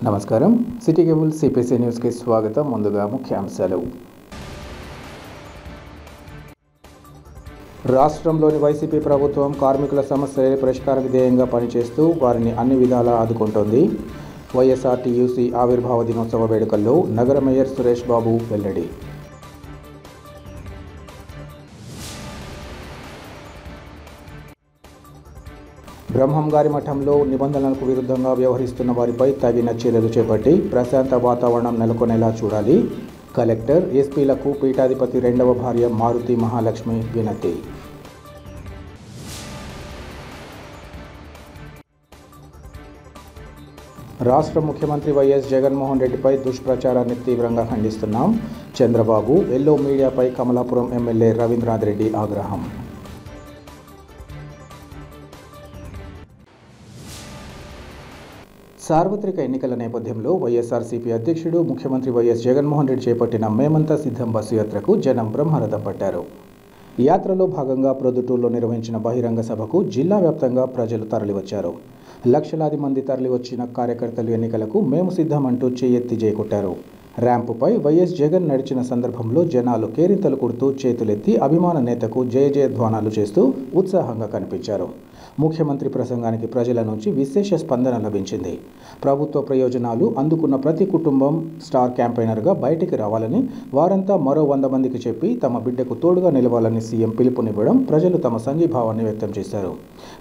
నమస్కారం city cable CPC news కి స్వాగతం. ముందుగా ముఖ్యాంశాలు. రాష్ట్రంలోని వైసీపీ ప్రభుత్వం కార్మికుల సమస్యల పరిష్కార ధ్యేయంగా పనిచేస్తూ వారిని అన్ని విధాలా ఆదుకుంటోంది. వైఎస్ఆర్టీయూసీ ఆవిర్భావ దినోత్సవ వేడుకల్లో నగర మేయర్ సురేష్ బాబు వెల్లడి. బ్రహ్మంగారి మఠంలో నిబంధనలకు విరుద్ధంగా వ్యవహరిస్తున్న వారిపై తగిన చర్యలు చేపట్టి ప్రశాంత వాతావరణం నెలకొనేలా చూడాలి. కలెక్టర్, ఎస్పీలకు పీఠాధిపతి రెండవ భార్య మారుతి మహాలక్ష్మి వినతి. రాష్ట్ర ముఖ్యమంత్రి వైఎస్ జగన్మోహన్ రెడ్డిపై దుష్ప్రచారాన్ని తీవ్రంగా ఖండిస్తున్నాం. చంద్రబాబు, ఎల్లో మీడియాపై కమలాపురం ఎమ్మెల్యే రవీంద్రనాథ్ రెడ్డి ఆగ్రహం. సార్వత్రిక ఎన్నికల నేపథ్యంలో వైఎస్ఆర్సీపీ అధ్యక్షుడు ముఖ్యమంత్రి వైఎస్ జగన్మోహన్ రెడ్డి చేపట్టిన మేమంతా సిద్ధం బస్సు యాత్రకు జనం బ్రహ్మరథం పట్టారు. యాత్రలో భాగంగా ప్రొద్దుటూరులో నిర్వహించిన బహిరంగ సభకు జిల్లా వ్యాప్తంగా ప్రజలు తరలివచ్చారు. లక్షలాది మంది తరలివచ్చిన కార్యకర్తలు ఎన్నికలకు మేము సిద్ధమంటూ చేయెత్తి జయకొట్టారు. ర్యాంపుపై వైఎస్ జగన్ నడిచిన సందర్భంలో జనాలు కేరింతలు కొడుతూ చేతులెత్తి అభిమాన నేతకు జయ జయధ్వానాలు చేస్తూ ఉత్సాహంగా కనిపించారు. ముఖ్యమంత్రి ప్రసంగానికి ప్రజల నుంచి విశేష స్పందన లభించింది. ప్రభుత్వ ప్రయోజనాలు అందుకున్న ప్రతి కుటుంబం స్టార్ క్యాంపెయినర్గా బయటికి రావాలని, వారంతా మరో 100 మందికి చెప్పి తమ బిడ్డకు తోడుగా నిలవాలని సీఎం పిలుపునివ్వడం ప్రజలు తమ సంఘీభావాన్ని వ్యక్తం చేశారు.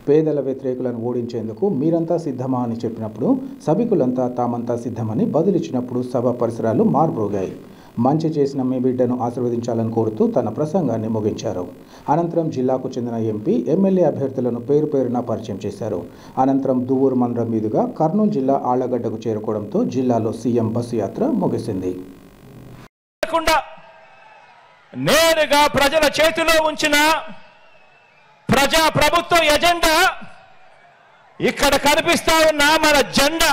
పేదల వ్యతిరేకులను ఓడించేందుకు మీరంతా సిద్ధమా అని చెప్పినప్పుడు సభికులంతా తామంతా సిద్ధమని బదులిచ్చినప్పుడు సభ పరిసరాలు మార్బ్రోగాయి. మంచి చేసిన మీ బిడ్డను ఆశీర్వదించాలని కోరుతూ తన ప్రసంగాన్ని ముగించారు. అనంతరం జిల్లాకు చెందిన ఎంపీ, ఎమ్మెల్యే అభ్యర్థులను పేరు పేరున పరిచయం చేశారు. అనంతరం దువ్వూరు మండలం మీదుగా కర్నూలు జిల్లా ఆళ్లగడ్డకు చేరుకోవడంతో జిల్లాలో సీఎం బస్సు యాత్ర ముగిసింది. నేరుగా ప్రజల చేతిలో ఉంచిన ప్రజా ప్రభుత్వ ఎజెండా ఇక్కడ కనిపిస్తా ఉన్న మన జెండా.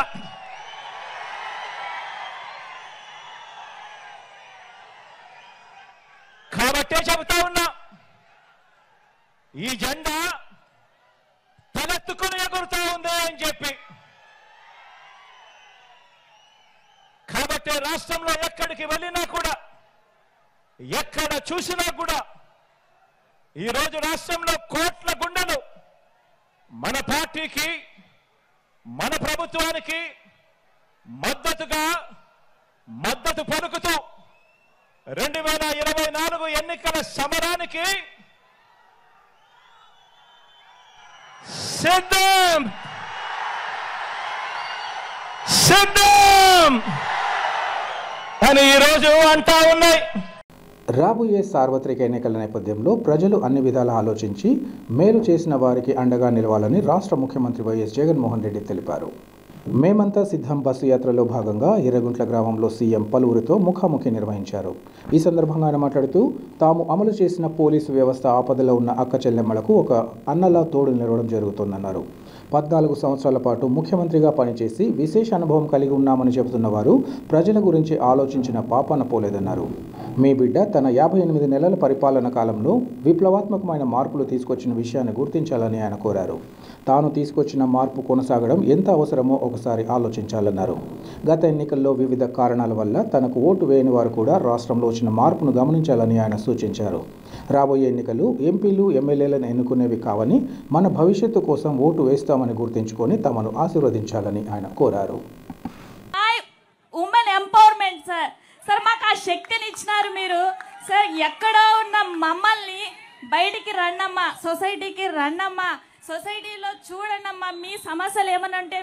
కాబట్టే చెబుతా ఉన్నా, ఈ జెండా తలెత్తుకుని ఎగురుతా ఉంది అని చెప్పి. కాబట్టి రాష్ట్రంలో ఎక్కడికి వెళ్ళినా కూడా, ఎక్కడ చూసినా కూడా ఈరోజు రాష్ట్రంలో కోట్ల గుండెలు మన పార్టీకి, మన ప్రభుత్వానికి మద్దతు పలుకుతూ 2024 ఎన్నికల సమరానికి సిద్ధం అని ఈరోజు అంటా ఉన్నాయి. రాబోయే సార్వత్రిక ఎన్నికల నేపథ్యంలో ప్రజలు అన్ని విధాలా ఆలోచించి మేలు చేసిన వారికి అండగా నిలవాలని రాష్ట్ర ముఖ్యమంత్రి వైఎస్ జగన్మోహన్ రెడ్డి తెలిపారు. మేమంతా సిద్ధం బస్సు యాత్రలో భాగంగా ఎర్రగుంట్ల గ్రామంలో సీఎం పలువురితో ముఖాముఖి నిర్వహించారు. ఈ సందర్భంగా ఆయన మాట్లాడుతూ, తాము అమలు చేసిన పోలీసు వ్యవస్థ ఆపదలో ఉన్న అక్క చెల్లెమ్మలకు ఒక అన్నలా తోడు నిలవడం జరుగుతోందన్నారు. 14 సంవత్సరాల పాటు ముఖ్యమంత్రిగా పనిచేసి విశేష అనుభవం కలిగి ఉన్నామని చెబుతున్న వారు ప్రజల గురించి ఆలోచించిన పాపాన పోలేదన్నారు. మీ బిడ్డ తన 58 నెలల పరిపాలన కాలంలో విప్లవాత్మకమైన మార్పులు తీసుకొచ్చిన విషయాన్ని గుర్తించాలని ఆయన కోరారు. తాను తీసుకొచ్చిన మార్పు కొనసాగడం ఎంత అవసరమో ఒకసారి ఆలోచించాలన్నారు. గత ఎన్నికల్లో వివిధ కారణాల వల్ల తనకు ఓటు వేయని వారు కూడా రాష్ట్రంలో వచ్చిన మార్పును గమనించాలని ఆయన సూచించారు. రాబోయే ఎన్నికలు ఎంపీలు, ఎమ్మెల్యేలను ఎన్నుకునేవి కావని, మన భవిష్యత్తు కోసం ఓటు వేస్తామని గుర్తించుకొని తమను ఆశీర్వదించాలని ఆయన కోరారు. ఉమెన్ ఎంపవర్మెంట్ సార్, మాకు ఆ శక్తిని ఇచ్చినారు మీరు సార్. ఎక్కడో ఉన్న మమ్మల్ని బయటికి రండమ్మా, సొసైటీకి రండమ్మా, సొసైటీలో చూడండమ్మా, మీ సమస్యలు ఏమన్నా ఉంటే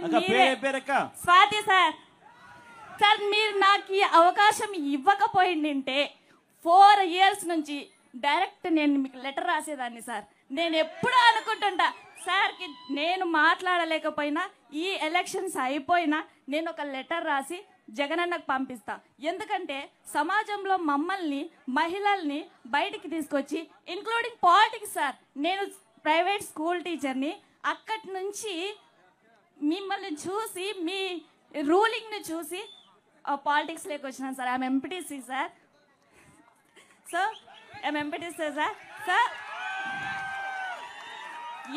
స్వాతి సార్ మీరు నాకు ఈ అవకాశం ఇవ్వకపోయిందంటే 4 years నుంచి డైరెక్ట్ నేను మీకు లెటర్ రాసేదాన్ని సార్. నేను ఎప్పుడూ అనుకుంటుంటా సార్కి నేను మాట్లాడలేకపోయినా ఈ ఎలక్షన్స్ అయిపోయినా నేను ఒక లెటర్ రాసి జగనన్నకు పంపిస్తా. ఎందుకంటే సమాజంలో మమ్మల్ని, మహిళల్ని బయటికి తీసుకొచ్చి, ఇంక్లూడింగ్ పాలిటిక్స్ సార్, నేను ప్రైవేట్ స్కూల్ టీచర్ని, అక్కడి నుంచి మిమ్మల్ని చూసి, మీ రూలింగ్ని చూసి పాలిటిక్స్లోకి వచ్చినాను sir. I'm MPTC sir. I'm MPTC sir.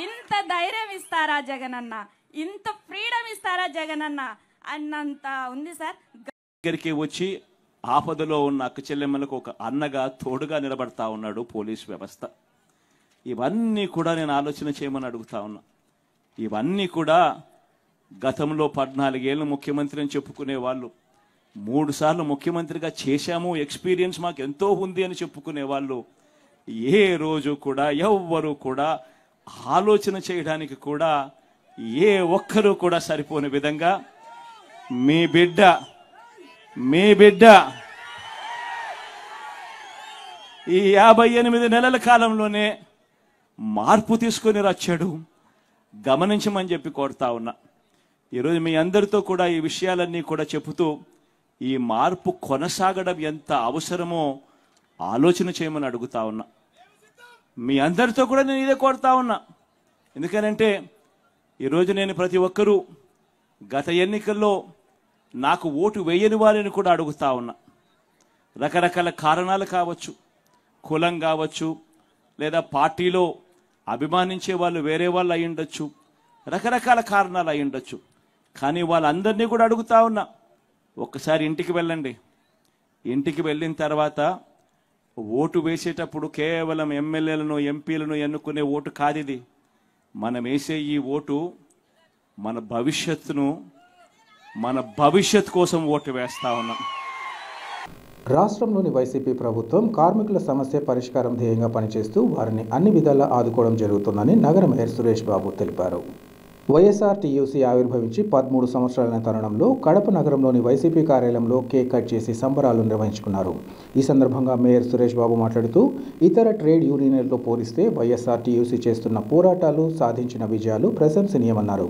ఇంత ధైర్యం ఇస్తారా జగనన్న? ఇంత ఫ్రీడమ్ ఇస్తారా జగనన్న? అన్నంత ఉంది సార్. దగ్గరికి వచ్చి ఆపదలో ఉన్న అక్క చెల్లెమ్మలకు ఒక అన్నగా తోడుగా నిలబడతా ఉన్నాడు పోలీస్ వ్యవస్థ. ఇవన్నీ కూడా నేను ఆలోచన చేయమని అడుగుతా ఉన్నా. ఇవన్నీ కూడా గతంలో 14 ఏళ్ళు ముఖ్యమంత్రి అని చెప్పుకునే వాళ్ళు, 3 సార్లు ముఖ్యమంత్రిగా చేశాము, ఎక్స్పీరియన్స్ మాకు ఎంతో ఉంది అని చెప్పుకునే వాళ్ళు ఏ రోజు కూడా ఎవ్వరూ కూడా ఆలోచన చేయడానికి కూడా ఏ ఒక్కరూ కూడా సరిపోని విధంగా మీ బిడ్డ ఈ 58 నెలల కాలంలోనే మార్పు తీసుకొని వచ్చాడు. గమనించమని చెప్పి కోరుతా ఉన్నా. ఈరోజు మీ అందరితో కూడా ఈ విషయాలన్నీ కూడా చెబుతూ ఈ మార్పు కొనసాగడం ఎంత అవసరమో ఆలోచన చేయమని అడుగుతా ఉన్నా. మీ అందరితో కూడా నేను ఇదే కోరుతా ఉన్నా. ఎందుకనంటే ఈరోజు నేను ప్రతి ఒక్కరూ గత ఎన్నికల్లో నాకు ఓటు వేయని వారిని కూడా అడుగుతా ఉన్నా. రకరకాల కారణాలు కావచ్చు, కులం కావచ్చు, లేదా పార్టీలో అభిమానించే వాళ్ళు వేరే వాళ్ళు అయి ఉండొచ్చు, రకరకాల కారణాలు అయి ఉండొచ్చు. కానీ వాళ్ళందరినీ కూడా అడుగుతా ఉన్నా, ఒక్కసారి ఇంటికి వెళ్ళండి. ఇంటికి వెళ్ళిన తర్వాత ఓటు వేసేటప్పుడు కేవలం ఎమ్మెల్యేలను ఎంపీలను ఎన్నుకునే ఓటు కాదు ఇది. మనం వేసే ఈ ఓటు మన భవిష్యత్తు కోసం ఓటు వేస్తా ఉన్నాం. రాష్ట్రంలోని వైసీపీ ప్రభుత్వం కార్మికుల సమస్య పరిష్కారం ధ్యేయంగా పనిచేస్తూ వారిని అన్ని విధాలా ఆదుకోవడం జరుగుతుందని నగర మేయర్ సురేష్ బాబు తెలిపారు. వైఎస్ఆర్టీయూసీ ఆవిర్భవించి 13 సంవత్సరాలైన తరుణంలో కడప నగరంలోని వైసీపీ కార్యాలయంలో కేక్ కట్ చేసి సంబరాలు నిర్వహించుకున్నారు. ఈ సందర్భంగా మేయర్ సురేష్ బాబు మాట్లాడుతూ ఇతర ట్రేడ్ యూనియన్లతో పోలిస్తే వైఎస్ఆర్టీయూసీ చేస్తున్న పోరాటాలు, సాధించిన విజయాలు ప్రశంసనీయమన్నారు.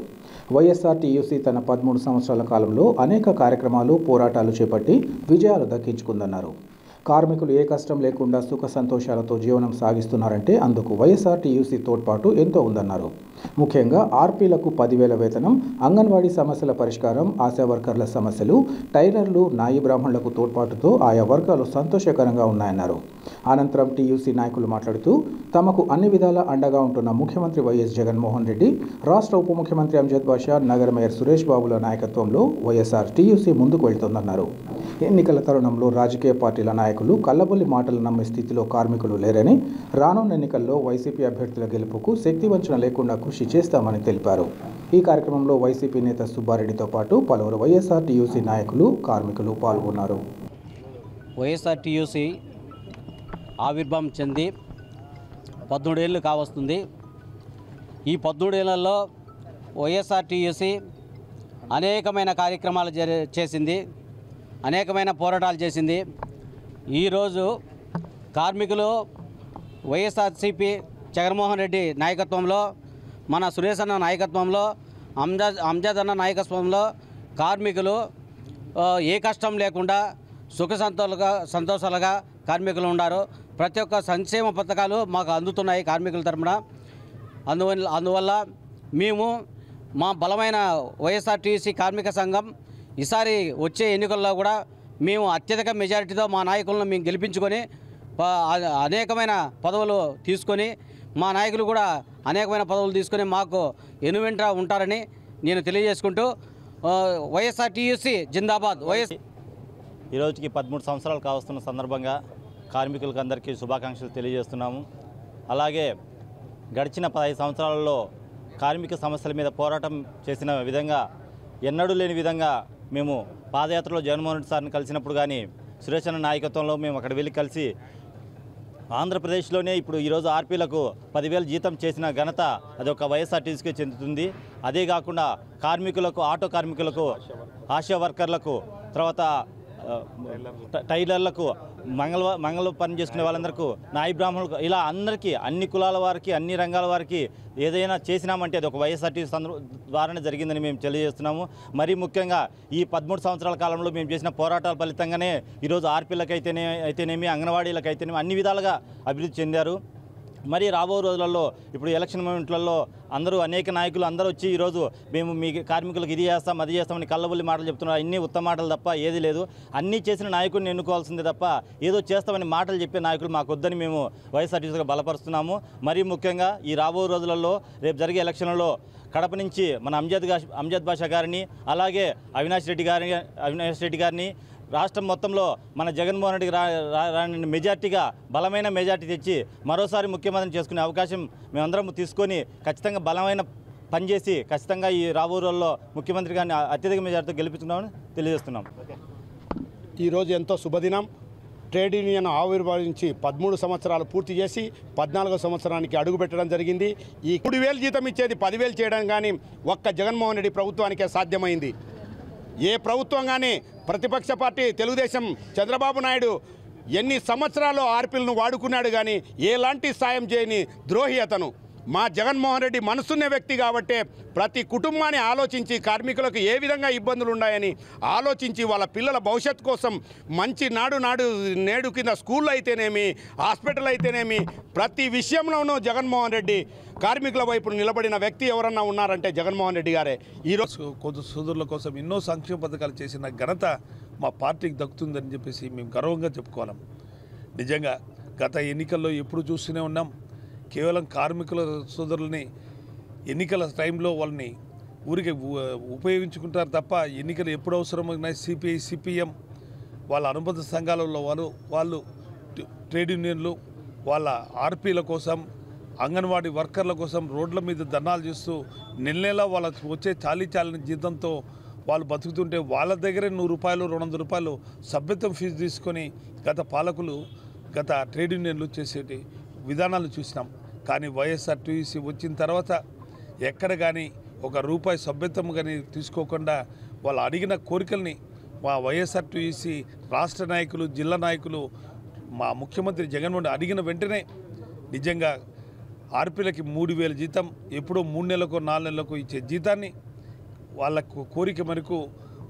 వైఎస్ఆర్టీయూసీ తన 13 సంవత్సరాల కాలంలో అనేక కార్యక్రమాలు, పోరాటాలు చేపట్టి విజయాలు దక్కించుకుందన్నారు. కార్మికులు ఏ కష్టం లేకుండా సుఖ సంతోషాలతో జీవనం సాగిస్తున్నారంటే అందుకు వైఎస్ఆర్టీయూసీ తోడ్పాటు ఎంతో ఉందన్నారు. ముఖ్యంగా ఆర్పీలకు 10,000 వేతనం, అంగన్వాడీ సమస్యల పరిష్కారం, ఆశా వర్కర్ల సమస్యలు, టైలర్లు, నాయి బ్రాహ్మణులకు తోడ్పాటుతో ఆయా వర్గాలు సంతోషకరంగా ఉన్నాయన్నారు. అనంతరం టీయూసీ నాయకులు మాట్లాడుతూ తమకు అన్ని విధాలా అండగా ఉంటున్న ముఖ్యమంత్రి వైఎస్ జగన్మోహన్ రెడ్డి, రాష్ట్ర ఉప ముఖ్యమంత్రి అంజద్ బాషా, నగర మేయర్ సురేష్ బాబుల నాయకత్వంలో వైఎస్ఆర్టీయూసీ ముందుకు వెళ్తుందన్నారు. ఎన్నికల తరుణంలో రాజకీయ పార్టీల నాయకులు కల్లబొల్లి మాటలు నమ్మే స్థితిలో కార్మికులు లేరని, రానున్న ఎన్నికల్లో వైసీపీ అభ్యర్థుల గెలుపుకు శక్తివంచన లేకుండా కృషి చేస్తామని తెలిపారు. ఈ కార్యక్రమంలో వైసీపీ నేత సుబ్బారెడ్డితో పాటు పలువురు వైఎస్ఆర్టీయూసీ నాయకులు, కార్మికులు పాల్గొన్నారు. వైఎస్ఆర్టీయూసీ ఆవిర్భావం చెంది 13 ఏళ్ళు కావస్తుంది. ఈ 13 ఏళ్లలో వైఎస్ఆర్టీయూసీ అనేకమైన కార్యక్రమాలు చేసింది, అనేకమైన పోరాటాలు చేసింది. ఈరోజు కార్మికులు వైఎస్ఆర్సీపీ జగన్మోహన్ రెడ్డి నాయకత్వంలో, మన సురేష్ అన్న నాయకత్వంలో, అంజద్ అన్న నాయకత్వంలో కార్మికులు ఏ కష్టం లేకుండా సుఖ సంతోషాలుగా కార్మికులు ఉన్నారు. ప్రతి ఒక్క సంక్షేమ పథకాలు మాకు అందుతున్నాయి కార్మికుల తరఫున. అందువల్ల మేము మా బలమైన వైఎస్ఆర్టీసీ కార్మిక సంఘం ఈసారి వచ్చే ఎన్నికల్లో కూడా మేము అత్యధిక మెజారిటీతో మా నాయకులను మేము గెలిపించుకొని అనేకమైన పదవులు తీసుకొని, మా నాయకులు కూడా అనేకమైన పదవులు తీసుకొని మాకు ఎనువెంట ఉంటారని నేను తెలియజేసుకుంటూ వైఎస్ఆర్టీయూసీ జిందాబాద్. ఈరోజుకి 13 సంవత్సరాలు కావస్తున్న సందర్భంగా కార్మికులకు అందరికీ శుభాకాంక్షలు తెలియజేస్తున్నాము. అలాగే గడిచిన 15 సంవత్సరాలలో కార్మిక సమస్యల మీద పోరాటం చేసిన విధంగా ఎన్నడూ లేని విధంగా మేము పాదయాత్రలో జగన్మోహన్ రెడ్డి సార్ని కలిసినప్పుడు కానీ, సురేష్ అన్న నాయకత్వంలో మేము అక్కడ వెళ్ళి కలిసి ఆంధ్రప్రదేశ్లోనే ఇప్పుడు ఈరోజు ఆర్పీలకు 10,000 జీతం చేసిన ఘనత అది ఒక వైఎస్ఆర్టీసీకి చెందుతుంది. అదే కాకుండా కార్మికులకు, ఆటో కార్మికులకు, ఆశా వర్కర్లకు, తర్వాత టైలర్లకు, మంగళ పని చేసుకునే వాళ్ళందరికీ, నాయి బ్రాహ్మణులకు, ఇలా అందరికీ, అన్ని కులాల వారికి, అన్ని రంగాల వారికి ఏదైనా చేసినామంటే అది ఒక వైఎస్ఆర్టీసీ ద్వారానే జరిగిందని మేము తెలియజేస్తున్నాము. మరీ ముఖ్యంగా ఈ 13 సంవత్సరాల కాలంలో మేము చేసిన పోరాటాల ఫలితంగానే ఈరోజు ఆర్పీలకు అయితేనేమి, అంగన్వాడీలకు అయితేనేమి అన్ని విధాలుగా అభివృద్ధి చెందారు. మరి రాబో రోజులలో ఇప్పుడు ఎలక్షన్ మూమెంట్లలో అందరూ అనేక నాయకులు అందరూ వచ్చి ఈరోజు మేము మీ కార్మికులకు ఇది చేస్తాం, అది చేస్తామని కళ్ళబుల్లి మాటలు చెప్తున్నారు. అన్నీ ఉత్తమ మాటలు తప్ప ఏది లేదు. అన్నీ చేసిన నాయకుడిని ఎన్నుకోవాల్సిందే తప్ప ఏదో చేస్తామని మాటలు చెప్పే నాయకులు మాకు వద్దని మేము వైఎస్ఆర్టీసీగా బలపరుస్తున్నాము. మరీ ముఖ్యంగా ఈ రాబో రోజులలో రేపు జరిగే ఎలక్షన్లలో కడప నుంచి మన అంజద్ బాషా గారిని, అలాగే అవినాష్ రెడ్డి గారిని రాష్ట్రం మొత్తంలో మన జగన్మోహన్ రెడ్డికి మెజార్టీగా బలమైన మెజార్టీ తెచ్చి మరోసారి ముఖ్యమంత్రిని చేసుకునే అవకాశం మేమందరం తీసుకొని ఖచ్చితంగా బలమైన పనిచేసి ఖచ్చితంగా ఈ రాబోయే రోజుల్లో ముఖ్యమంత్రి గారిని అత్యధిక మెజార్టీతో గెలిపించుకున్నామని తెలియజేస్తున్నాం. ఈరోజు ఎంతో శుభదినం. ట్రేడ్ యూనియన్ ఆవిర్భవించి 13 సంవత్సరాలు పూర్తి చేసి 14వ సంవత్సరానికి అడుగుపెట్టడం జరిగింది. ఈ 3,000 జీతం ఇచ్చేది 10,000 చేయడం కానీ ఒక్క జగన్మోహన్ రెడ్డి ప్రభుత్వానికే సాధ్యమైంది. ఏ ప్రభుత్వం కానీ ప్రతిపక్ష పార్టీ తెలుగుదేశం చంద్రబాబు నాయుడు ఎన్ని సంవత్సరాలు ఆర్పీలను వాడుకున్నాడు కానీ ఎలాంటి సాయం చేయని ద్రోహి అతను. మా జగన్మోహన్ రెడ్డి మనసున్న వ్యక్తి కాబట్టే ప్రతి కుటుంబాన్ని ఆలోచించి కార్మికులకు ఏ విధంగా ఇబ్బందులు ఉన్నాయని ఆలోచించి వాళ్ళ పిల్లల భవిష్యత్తు కోసం మంచి నేడు కింద స్కూళ్ళు అయితేనేమి, హాస్పిటల్ అయితేనేమి ప్రతి విషయంలోనూ జగన్మోహన్ రెడ్డి కార్మికుల వైపు నిలబడిన వ్యక్తి ఎవరన్నా ఉన్నారంటే జగన్మోహన్ రెడ్డి గారే. ఈరోజు కొద్ది సోదరుల కోసం ఎన్నో సంక్షేమ పథకాలు చేసిన ఘనత మా పార్టీకి దక్కుతుందని చెప్పేసి మేము గర్వంగా చెప్పుకోవాలి. నిజంగా గత ఎన్నికల్లో ఎప్పుడు చూస్తూనే ఉన్నాం. కేవలం కార్మికుల సోదరులని ఎన్నికల టైంలో వాళ్ళని ఊరికి ఉపయోగించుకుంటారు తప్ప ఎన్నికలు ఎప్పుడు అవసరమైనా సిపిఐ, సిపిఎం వాళ్ళ అనుబంధ సంఘాలలో వాళ్ళు ట్రేడ్ యూనియన్లు వాళ్ళ ఆర్పీల కోసం, అంగన్వాడీ వర్కర్ల కోసం రోడ్ల మీద ధర్నాలు చేస్తూ నెల వాళ్ళకి వచ్చే చాలీచాలని జీతంతో వాళ్ళు బతుకుతుంటే వాళ్ళ దగ్గరే 100 రూపాయలు 200 రూపాయలు సభ్యత్వం ఫీజు తీసుకొని గత ట్రేడ్ యూనియన్లు చేసేటి విధానాలు చూసినాం. కానీ వైఎస్ఆర్టీసీ వచ్చిన తర్వాత ఎక్కడ కానీ ₹1 సభ్యత్వం కానీ తీసుకోకుండా వాళ్ళు అడిగిన కోరికల్ని మా వైఎస్ఆర్టీసీ రాష్ట్ర నాయకులు, జిల్లా నాయకులు, మా ముఖ్యమంత్రి జగన్మోహన్ అడిగిన వెంటనే నిజంగా ఆర్పీలకి 3,000 జీతం ఎప్పుడో 3 నెలలకు 4 నెలలకు ఇచ్చే జీతాన్ని వాళ్ళ కోరిక మేరకు,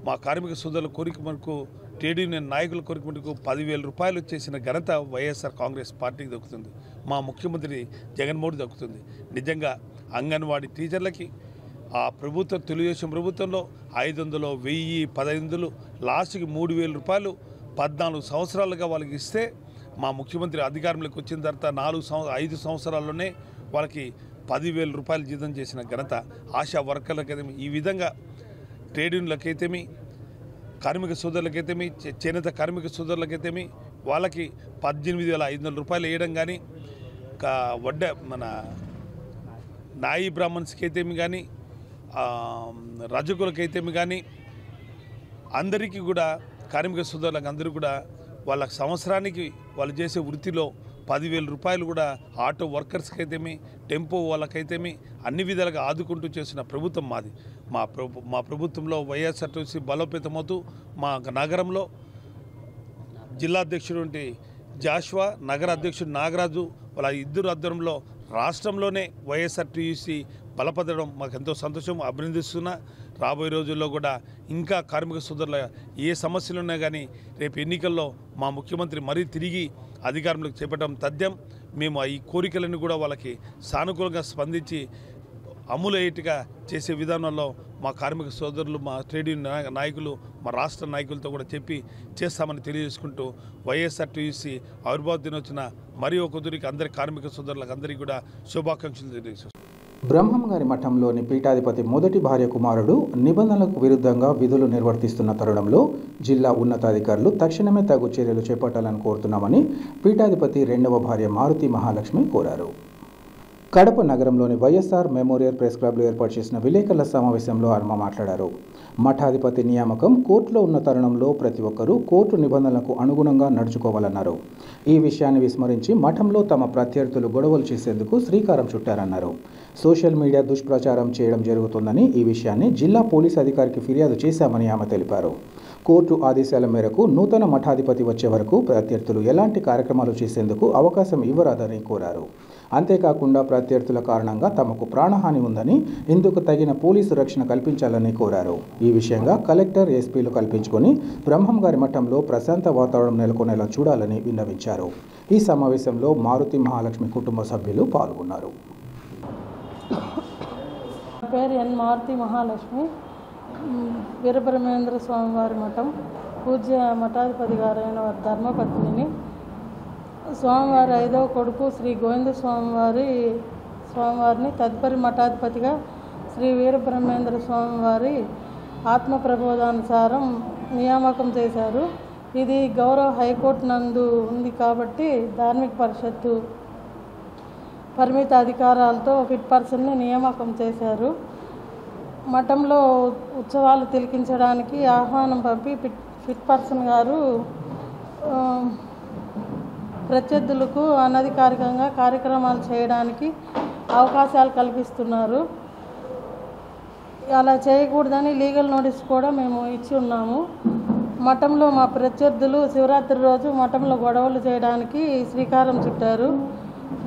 మా కార్మిక సోదరుల కోరిక మేరకు, ట్రేడ్ యూనియన్ నాయకుల కోరిక మేరకు 10,000 రూపాయలు చేసిన ఘనత వైఎస్ఆర్ కాంగ్రెస్ పార్టీకి దక్కుతుంది. మా ముఖ్యమంత్రి జగన్మోహన్ దక్కుతుంది. నిజంగా అంగన్వాడీ టీచర్లకి ఆ ప్రభుత్వం తెలుగుదేశం ప్రభుత్వంలో 500, 1000, 1500 లాస్ట్కి 3,000 రూపాయలు 14 సంవత్సరాలుగా వాళ్ళకి ఇస్తే మా ముఖ్యమంత్రి అధికారంలోకి వచ్చిన తర్వాత 5 సంవత్సరాల్లోనే వాళ్ళకి 10,000 రూపాయలు జీతం చేసిన ఘనత ఆశా వర్కర్లకైతేమి, ఈ విధంగా ట్రేడ్ యూనియన్లకైతేమి, కార్మిక సోదరులకైతేమి, చేనేత కార్మిక సోదరులకైతేమి వాళ్ళకి 18,500 రూపాయలు వేయడం కానీ, మన నాయి బ్రాహ్మణ్స్కి అయితేమి కానీ, రజకులకైతేమి కానీ అందరికీ కూడా కార్మిక సోదరులకు అందరూ కూడా వాళ్ళ సంవత్సరానికి వాళ్ళు చేసే వృత్తిలో 10,000 రూపాయలు కూడా ఆటో వర్కర్స్కి అయితేమి, టెంపో వాళ్ళకైతేమి అన్ని విధాలుగా ఆదుకుంటూ చేసిన ప్రభుత్వం మాది. మా ప్రభుత్వంలో వైఎస్ఆర్టీసీ బలోపేతమవుతూ మా నగరంలో జిల్లా అధ్యక్షుడు జాషువా, నగర అధ్యక్షుడు నాగరాజు వాళ్ళ ఇద్దరు ఆధ్వర్యంలో రాష్ట్రంలోనే వైఎస్ఆర్టీసీ బలపడడం మాకు ఎంతో సంతోషం, అభినందిస్తున్నా. రాబోయే రోజుల్లో కూడా ఇంకా కార్మిక సోదరుల ఏ సమస్యలు ఉన్నా కానీ రేపు ఎన్నికల్లో మా ముఖ్యమంత్రి మరీ తిరిగి అధికారంలోకి చేపట్టడం తథ్యం. మేము ఈ కోరికలను కూడా వాళ్ళకి సానుకూలంగా స్పందించి అమలయ్యేట్టుగా చేసే విధానంలో మా కార్మిక సోదరులు, మా ట్రేడ్ యూనియన్ నాయకులు, మా రాష్ట్ర నాయకులతో కూడా చేస్తామని తెలియజేసుకుంటూ వైఎస్ఆర్టీసీ ఆవిర్భావ దినోత్సవ మరి ఒకరికి అందరి కార్మిక సోదరులకు అందరికీ కూడా శుభాకాంక్షలు తెలియజేస్తున్నాం. బ్రహ్మంగారి మఠంలోని పీఠాధిపతి మొదటి భార్య కుమారుడు నిబంధనలకు విరుద్ధంగా విధులు నిర్వర్తిస్తున్న తరుణంలో జిల్లా ఉన్నతాధికారులు తక్షణమే తగు చర్యలు చేపట్టాలని కోరుతున్నామని పీఠాధిపతి రెండవ భార్య మారుతి మహాలక్ష్మి కోరారు. కడప నగరంలోని వైఎస్ఆర్ మెమోరియల్ ప్రెస్ క్లబ్లో ఏర్పాటు చేసిన విలేకరుల సమావేశంలో ఆమె మాట్లాడారు. మఠాధిపతి నియామకం కోర్టులో ఉన్న తరుణంలో ప్రతి ఒక్కరూ కోర్టు నిబంధనలకు అనుగుణంగా నడుచుకోవాలన్నారు. ఈ విషయాన్ని విస్మరించి మఠంలో తమ ప్రత్యర్థులు గొడవలు చేసేందుకు శ్రీకారం చుట్టారన్నారు. సోషల్ మీడియా దుష్ప్రచారం చేయడం జరుగుతుందని, ఈ విషయాన్ని జిల్లా పోలీస్ అధికారికి ఫిర్యాదు చేశామని ఆమె తెలిపారు. కోర్టు ఆదేశాల మేరకు నూతన మఠాధిపతి వచ్చే వరకు ప్రత్యర్థులు ఎలాంటి కార్యక్రమాలు చేసేందుకు అవకాశం ఇవ్వరాదని కోరారు. అంతేకాకుండా ప్రత్యర్థుల కారణంగా తమకు ప్రాణహాని ఉందని, ఇందుకు తగిన పోలీసు రక్షణ కల్పించాలని కోరారు. ఈ విషయంగా కలెక్టర్, ఎస్పీలు కల్పించుకొని బ్రహ్మంగారి మఠంలో ప్రశాంత వాతావరణం నెలకొనేలా చూడాలని విన్నవించారు. ఈ సమావేశంలో మారుతి మహాలక్ష్మి కుటుంబ సభ్యులు పాల్గొన్నారు. పేరు ఎన్ మారుతి మహాలక్ష్మి, వీరబ్రహ్మేంద్ర స్వామివారి మఠం పూజ్య మఠాధిపతి గారైన ధర్మపత్నిని. స్వామివారి 5వ కొడుకు శ్రీ గోవింద స్వామివారిని తదుపరి మఠాధిపతిగా శ్రీ వీరబ్రహ్మేంద్ర స్వామి వారి ఆత్మ ప్రబోధానుసారం నియామకం చేశారు. ఇది గౌరవ హైకోర్టు నందు ఉంది కాబట్టి ధార్మిక పరిషత్తు పరిమిత అధికారాలతో ఫిట్ పర్సన్ని నియామకం చేశారు. మఠంలో ఉత్సవాలు తిలకించడానికి ఆహ్వానం పంపి ఫిట్ పర్సన్ గారు ప్రత్యర్థులకు అనధికారికంగా కార్యక్రమాలు చేయడానికి అవకాశాలు కల్పిస్తున్నారు. అలా చేయకూడదని లీగల్ నోటీస్ కూడా మేము ఇచ్చి ఉన్నాము. మఠంలో మా ప్రత్యర్థులు శివరాత్రి రోజు మఠంలో గొడవలు చేయడానికి శ్రీకారం చుట్టారు.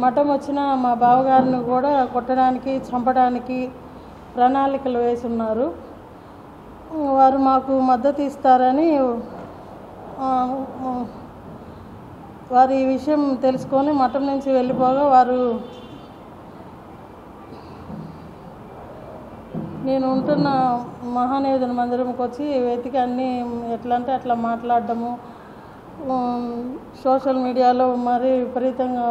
మఠం వచ్చిన మా బావగారిని కూడా కొట్టడానికి చంపడానికి ప్రణాళికలు వేసున్నారు. వారు మాకు మద్దతు ఇస్తారని వారు ఈ విషయం తెలుసుకొని మఠం నుంచి వెళ్ళిపోగా వారు నేను ఉంటున్న మహానివేదన మందిరంకి వచ్చి వెతికి అన్నీ ఎట్లా అంటే అట్లా మాట్లాడడము, సోషల్ మీడియాలో మరీ విపరీతంగా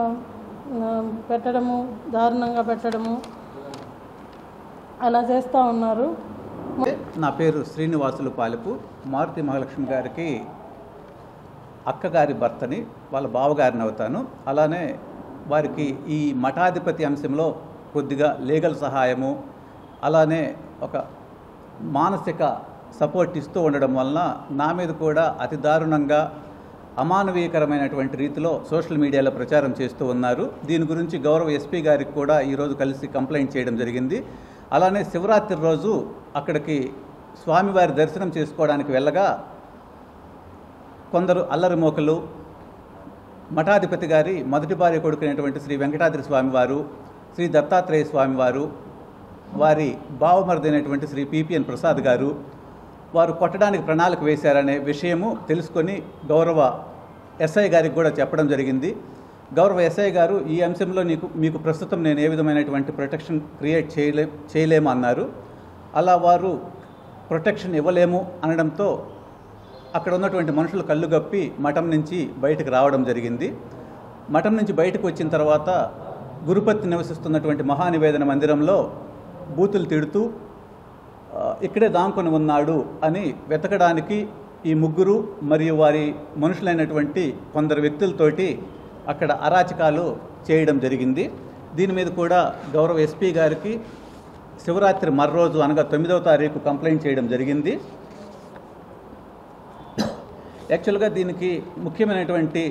పెట్టడము, దారుణంగా పెట్టడము అలా చేస్తూ ఉన్నారు. నా పేరు శ్రీనివాసులు పాలెపు. మారుతి మహాలక్ష్మి గారికి అక్కగారి భర్తని, వాళ్ళ బావగారిని అవుతాను. అలానే వారికి ఈ మఠాధిపతి అంశంలో కొద్దిగా లీగల్ సహాయము, అలానే ఒక మానసిక సపోర్ట్ ఇస్తూ ఉండడం వలన నా మీద కూడా అతి దారుణంగా అమానవీయకరమైనటువంటి రీతిలో సోషల్ మీడియాలో ప్రచారం చేస్తూ ఉన్నారు. దీని గురించి గౌరవ ఎస్పీ గారికి కూడా ఈరోజు కలిసి కంప్లైంట్ చేయడం జరిగింది. అలానే శివరాత్రి రోజు అక్కడికి స్వామివారి దర్శనం చేసుకోవడానికి వెళ్ళగా కొందరు అల్లరిమోకలు మఠాధిపతి గారి మొదటి భార్య కొడుకునేటువంటి శ్రీ వెంకటాద్రి స్వామివారు, శ్రీ దత్తాత్రేయ స్వామివారు, వారి బావమరిదైనటువంటి శ్రీ పిపిఎన్ ప్రసాద్ గారు వారు కొట్టడానికి ప్రణాళిక వేశారనే విషయము తెలుసుకొని గౌరవ ఎస్ఐ గారికి కూడా చెప్పడం జరిగింది. గౌరవ ఎస్ఐ గారు ఈ అంశంలో మీకు ప్రస్తుతం నేను ఏ విధమైనటువంటి ప్రొటెక్షన్ క్రియేట్ చేయలేము అన్నారు. అలా వారు ప్రొటెక్షన్ ఇవ్వలేము అనడంతో అక్కడ ఉన్నటువంటి మనుషులు కళ్ళు గప్పి మఠం నుంచి బయటకు రావడం జరిగింది. మఠం నుంచి బయటకు వచ్చిన తర్వాత గురుపత్తి నివసిస్తున్నటువంటి మహానివేదన మందిరంలో బూతులు తిడుతూ ఇక్కడే దాంకొని ఉన్నాడు అని వెతకడానికి ఈ ముగ్గురు మరియు వారి మనుషులైనటువంటి కొందరు వ్యక్తులతోటి అక్కడ అరాచకాలు చేయడం జరిగింది. దీని మీద కూడా గౌరవ ఎస్పీ గారికి శివరాత్రి మర్రోజు అనగా 9వ తారీఖు కంప్లైంట్ చేయడం జరిగింది. యాక్చువల్గా దీనికి ముఖ్యమైనటువంటి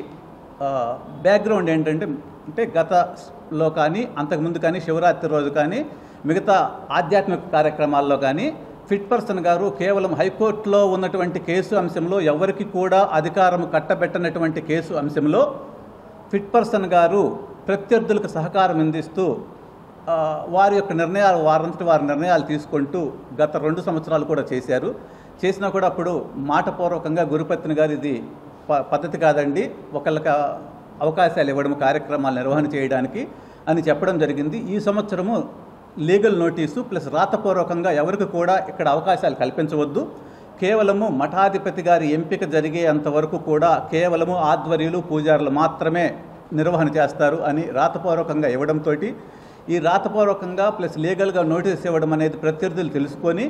బ్యాక్గ్రౌండ్ ఏంటంటే గతలో కానీ అంతకుముందు కానీ శివరాత్రి రోజు కానీ మిగతా ఆధ్యాత్మిక కార్యక్రమాల్లో కానీ ఫిట్ పర్సన్ గారు కేవలం హైకోర్టులో ఉన్నటువంటి కేసు అంశంలో ఎవరికి కూడా అధికారం కట్టబెట్టనటువంటి కేసు అంశంలో ఫిట్ పర్సన్ గారు ప్రత్యర్థులకు సహకారం అందిస్తూ వారి యొక్క నిర్ణయాలు వారంతటి వారి నిర్ణయాలు తీసుకుంటూ గత 2 సంవత్సరాలు కూడా చేశారు. చేసినా కూడా అప్పుడు మాటపూర్వకంగా గురుపత్ని గారు ఇది పద్ధతి కాదండి, ఒకళ్ళకి అవకాశాలు ఇవ్వడం, కార్యక్రమాలు నిర్వహణ చేయడానికి అని చెప్పడం జరిగింది. ఈ సంవత్సరము లీగల్ నోటీసు ప్లస్ రాతపూర్వకంగా ఎవరికి కూడా ఇక్కడ అవకాశాలు కల్పించవద్దు, కేవలము మఠాధిపతి గారి ఎంపిక జరిగేంతవరకు కూడా కేవలము ఆధ్వర్యులు పూజారులు మాత్రమే నిర్వహణ చేస్తారు అని రాతపూర్వకంగా ఇవ్వడంతో ఈ రాతపూర్వకంగా ప్లస్ లీగల్గా నోటీస్ ఇవ్వడం అనేది ప్రత్యర్థులు తెలుసుకొని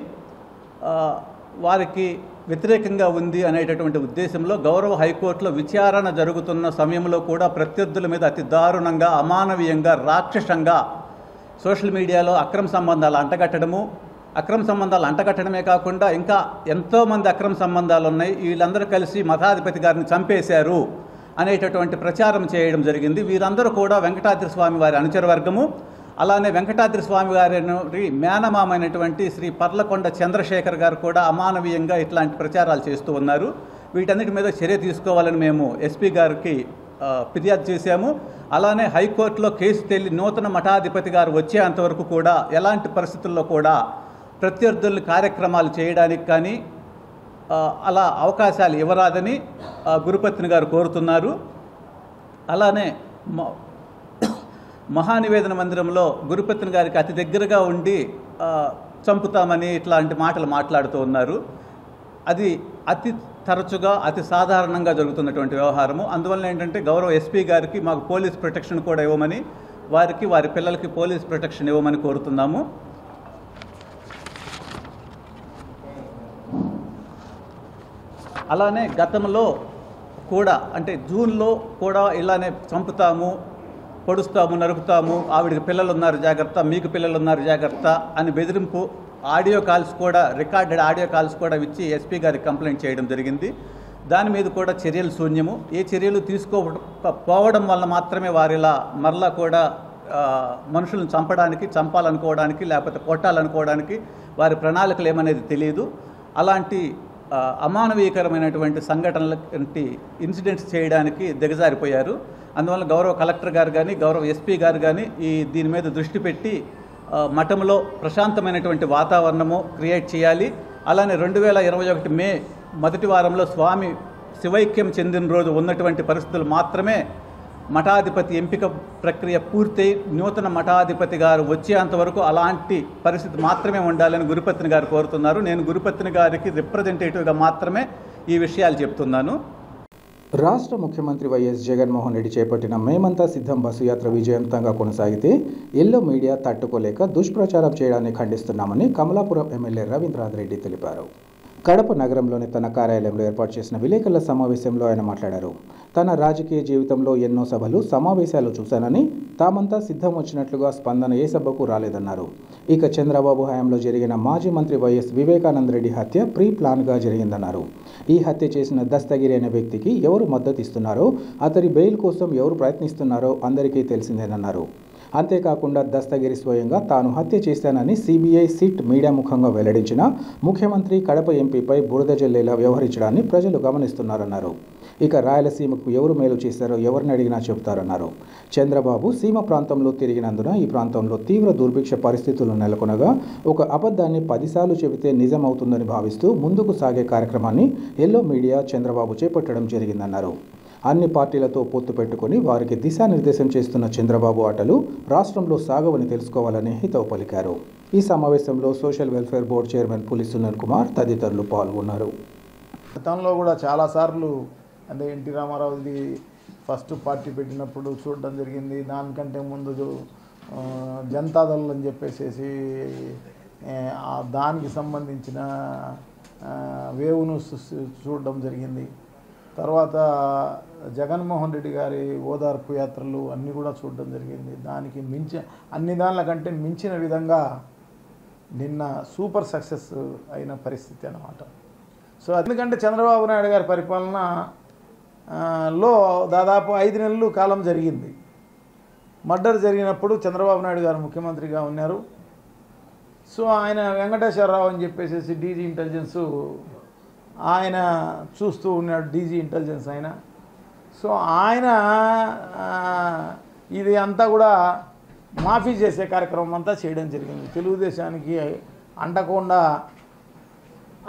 వారికి వ్యతిరేకంగా ఉంది అనేటటువంటి ఉద్దేశంలో గౌరవ హైకోర్టులో విచారణ జరుగుతున్న సమయంలో కూడా ప్రత్యర్థుల మీద అతి దారుణంగా, అమానవీయంగా, రాక్షసంగా సోషల్ మీడియాలో అక్రమ సంబంధాలు అంటగట్టడమే కాకుండా ఇంకా ఎంతోమంది అక్రమ సంబంధాలు ఉన్నాయి, వీళ్ళందరూ కలిసి మఠాధిపతి గారిని చంపేశారు అనేటటువంటి ప్రచారం చేయడం జరిగింది. వీరందరూ కూడా వెంకటాద్రి స్వామి వారి అనుచర వర్గము. అలానే వెంకటాద్రి స్వామి గారి మేనమామైనటువంటి శ్రీ పర్లకొండ చంద్రశేఖర్ గారు కూడా అమానవీయంగా ఇట్లాంటి ప్రచారాలు చేస్తూ ఉన్నారు. వీటన్నిటి మీద చర్య తీసుకోవాలని మేము ఎస్పీ గారికి ఫిర్యాదు చేశాము. అలానే హైకోర్టులో కేసు తేలి నూతన మఠాధిపతి గారు వచ్చేంతవరకు కూడా ఎలాంటి పరిస్థితుల్లో కూడా ప్రత్యర్థులు కార్యక్రమాలు చేయడానికి కానీ అలా అవకాశాలు ఇవ్వరాదని గురుపత్ని గారు కోరుతున్నారు. అలానే మహానివేదన మందిరంలో గురుపత్ని గారికి అతి దగ్గరగా ఉండి చంపుతామని ఇట్లాంటి మాటలు మాట్లాడుతూ ఉన్నారు. అది అతి తరచుగా అతి సాధారణంగా జరుగుతున్నటువంటి వ్యవహారము. అందువల్ల ఏంటంటే గౌరవ ఎస్పీ గారికి మాకు పోలీస్ ప్రొటెక్షన్ కూడా ఇవ్వమని, వారికి వారి పిల్లలకి పోలీస్ ప్రొటెక్షన్ ఇవ్వమని కోరుతున్నాము. అలానే గతంలో కూడా అంటే జూన్లో కూడా ఇలానే చంపుతాము, పొడుస్తాము, నరుకుతాము, ఆవిడికి పిల్లలు ఉన్నారు జాగ్రత్త, మీకు పిల్లలు ఉన్నారు జాగ్రత్త అని బెదిరింపు ఆడియో కాల్స్ కూడా, రికార్డెడ్ ఆడియో కాల్స్ కూడా ఇచ్చి ఎస్పీ గారికి కంప్లైంట్ చేయడం జరిగింది. దాని మీద కూడా చర్యలు శూన్యము. ఏ చర్యలు తీసుకోకపోవడం వల్ల మాత్రమే వారిలా మరలా కూడా మనుషులను చంపాలనుకోవడానికి లేకపోతే కొట్టాలనుకోవడానికి వారి ప్రణాళికలు ఏమనేది తెలియదు. అలాంటి అమానవీయకరమైనటువంటి సంఘటనలకి ఇన్సిడెంట్స్ చేయడానికి దిగజారిపోయారు. అందువల్ల గౌరవ కలెక్టర్ గారు కానీ గౌరవ ఎస్పీ గారు కానీ దీని మీద దృష్టి పెట్టి మఠంలో ప్రశాంతమైనటువంటి వాతావరణము క్రియేట్ చేయాలి. అలానే 2021 మే మొదటి వారంలో స్వామి శివైక్యం చెందిన రోజు ఉన్నటువంటి పరిస్థితులు మాత్రమే మఠాధిపతి ఎంపిక ప్రక్రియ పూర్తయి నూతన మఠాధిపతి గారు వచ్చేంతవరకు అలాంటి పరిస్థితి మాత్రమే ఉండాలని గురుపత్ని గారు కోరుతున్నారు. నేను గురుపత్ని గారికి రిప్రజెంటేటివ్గా మాత్రమే ఈ విషయాలు చెప్తున్నాను. రాష్ట్ర ముఖ్యమంత్రి వైఎస్ జగన్మోహన్ రెడ్డి చేపట్టిన మేమంతా సిద్ధం బస్సు యాత్ర విజయవంతంగా కొనసాగితే ఎల్లో మీడియా తట్టుకోలేక దుష్ప్రచారం చేయడాన్ని ఖండిస్తున్నామని కమలాపురం ఎమ్మెల్యే రవీంద్రనాథ్ రెడ్డి తెలిపారు. కడప నగరంలోని తన కార్యాలయంలో ఏర్పాటు చేసిన విలేకరుల సమావేశంలో ఆయన మాట్లాడారు. తన రాజకీయ జీవితంలో ఎన్నో సభలు, సమావేశాలు చూశానని, తామంతా సిద్ధం వచ్చినట్లుగా స్పందన ఏ సభకు రాలేదన్నారు. ఇక చంద్రబాబు హయాంలో జరిగిన మాజీ మంత్రి వైఎస్ వివేకానంద రెడ్డి హత్య ప్రీ ప్లాన్గా జరిగిందన్నారు. ఈ హత్య చేసిన దస్తగిరి అనే వ్యక్తికి ఎవరు మద్దతు ఇస్తున్నారో, అతడి బెయిల్ కోసం ఎవరు ప్రయత్నిస్తున్నారో అందరికీ తెలిసిందేనన్నారు. అంతేకాకుండా దస్తగిరి స్వయంగా తాను హత్య చేశానని సిబిఐ సిట్ మీడియా ముఖంగా వెల్లడించిన ముఖ్యమంత్రి కడప ఎంపీపై బురద జల్లేలా వ్యవహరించడాన్ని ప్రజలు గమనిస్తున్నారన్నారు. ఇక రాయలసీమకు ఎవరు మేలు చేశారో ఎవరిని అడిగినా చెబుతారన్నారు. చంద్రబాబు సీమ ప్రాంతంలో తిరిగినందున ఈ ప్రాంతంలో తీవ్ర దుర్భిక్ష పరిస్థితులు నెలకొనగా ఒక అబద్ధాన్ని 10 సార్లు చెబితే నిజమవుతుందని భావిస్తూ ముందుకు సాగే కార్యక్రమాన్ని ఎల్లో మీడియా చంద్రబాబు చేపట్టడం జరిగిందన్నారు. అన్ని పార్టీలతో పొత్తు పెట్టుకుని వారికి దిశానిర్దేశం చేస్తున్న చంద్రబాబు ఆటలు రాష్ట్రంలో సాగవని తెలుసుకోవాలని హితవు పలికారు. ఈ సమావేశంలో సోషల్ వెల్ఫేర్ బోర్డు చైర్మన్ పులి సునీల్ కుమార్ తదితరులు పాల్గొన్నారు. గతంలో కూడా చాలాసార్లు అంటే ఎన్టీ రామారావుది ఫస్ట్ పార్టీ పెట్టినప్పుడు చూడడం జరిగింది. దానికంటే ముందు జనతాదళ్ అని చెప్పేసి దానికి సంబంధించిన వేవ్ను చూడడం జరిగింది. తర్వాత జగన్మోహన్ రెడ్డి గారి ఓదార్పు యాత్రలు అన్నీ కూడా చూడడం జరిగింది. దానికి అన్ని దానికంటే మించిన విధంగా నిన్న సూపర్ సక్సెస్ అయిన పరిస్థితి అన్నమాట. సో ఎందుకంటే చంద్రబాబు నాయుడు గారి పరిపాలనలో దాదాపు 5 నెలలు కాలం జరిగింది. మర్డర్ జరిగినప్పుడు చంద్రబాబు నాయుడు గారు ముఖ్యమంత్రిగా ఉన్నారు. సో ఆయన వెంకటేశ్వరరావు అని చెప్పేసి డీజీ ఇంటెలిజెన్సు ఆయన చూస్తూ ఉన్నాడు, డీజీ ఇంటెలిజెన్స్ ఆయన. సో ఆయన ఇది అంతా కూడా మాఫీ చేసే కార్యక్రమం అంతా చేయడం జరిగింది. తెలుగుదేశానికి అంటకుండా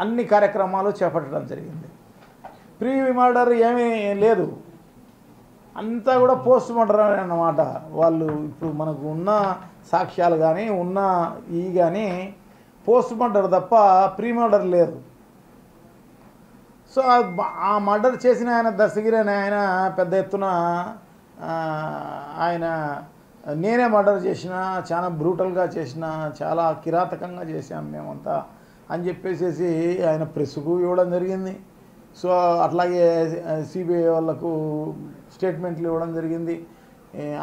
అన్ని కార్యక్రమాలు చేపట్టడం జరిగింది. ప్రీ మర్డర్ ఏమీ లేదు, అంతా కూడా పోస్ట్ మర్డర్ అన్నమాట. వాళ్ళు ఇప్పుడు మనకు ఉన్న సాక్ష్యాలు కానీ కానీ పోస్ట్ మర్డర్ తప్ప ప్రీ మర్డర్ లేదు. సో ఆ మర్డర్ చేసిన ఆయన దస్తగిరి అనే ఆయన పెద్ద ఎత్తున ఆయన నేనే మర్డర్ చేసిన, చాలా బ్రూటల్గా చేసిన, చాలా కిరాతకంగా చేశాం మేమంతా అని చెప్పేసి ఆయన ప్రెస్కు ఇవ్వడం జరిగింది. సో అట్లాగే సిబిఐ వాళ్ళకు స్టేట్మెంట్లు ఇవ్వడం జరిగింది.